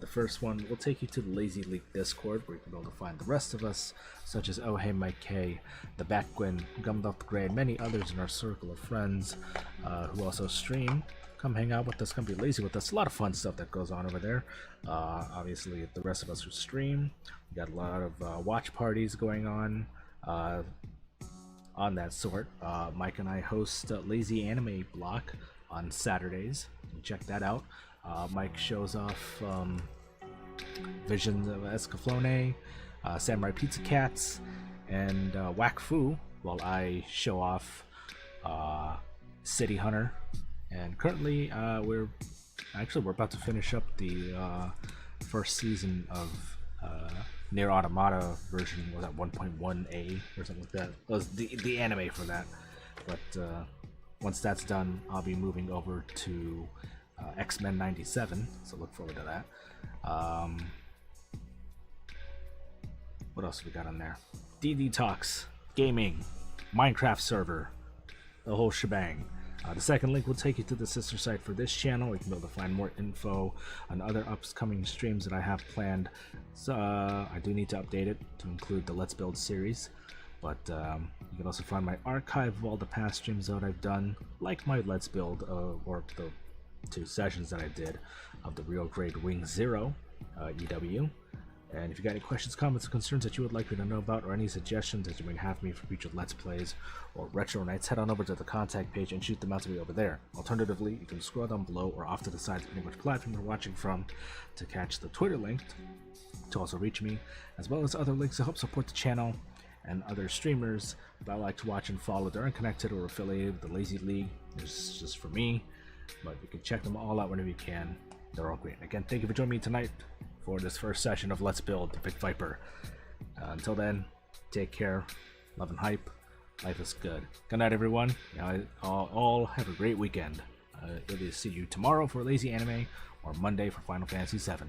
A: The first one will take you to the Lazy League Discord, where you can be able to find the rest of us, such as Oh Hey Mike K, The Backwin, Gummed Up the Gray, and many others in our circle of friends who also stream. Come hang out with us, come be lazy with us. A lot of fun stuff that goes on over there. Obviously, the rest of us who stream, we got a lot of watch parties going on that sort. Mike and I host Lazy Anime Block on Saturdays. You can check that out. Mike shows off Visions of Escaflowne, Samurai Pizza Cats, and Whack Fu, while I show off City Hunter. And currently, we're about to finish up the first season of Nier Automata version. Was that 1.1A or something like that? It was the anime for that. But once that's done, I'll be moving over to X-Men 97. So look forward to that. What else have we got on there? DD Talks, gaming, Minecraft server, the whole shebang. The second link will take you to the sister site for this channel. You can be able to find more info on other upcoming streams that I have planned. So I do need to update it to include the Let's Build series. But you can also find my archive of all the past streams that I've done, like my Let's Build or the 2 sessions that I did of the Real Grade Wing Zero EW. And if you got any questions, comments, or concerns that you would like me to know about, or any suggestions that you may have for me for future Let's Plays or Retro Nights, head on over to the contact page and shoot them out to me over there. Alternatively, you can scroll down below or off to the side, depending which platform you're watching from, to catch the Twitter link to also reach me, as well as other links to help support the channel and other streamers that I like to watch and follow. They're unconnected or affiliated with the Lazy League. It's just for me, but you can check them all out whenever you can. They're all great. Again, thank you for joining me tonight for this first session of Let's Build the Vic Viper. Until then, take care, love and hype. Life is good. Good night, everyone. All have a great weekend. It is see you tomorrow for Lazy Anime or Monday for Final Fantasy VII.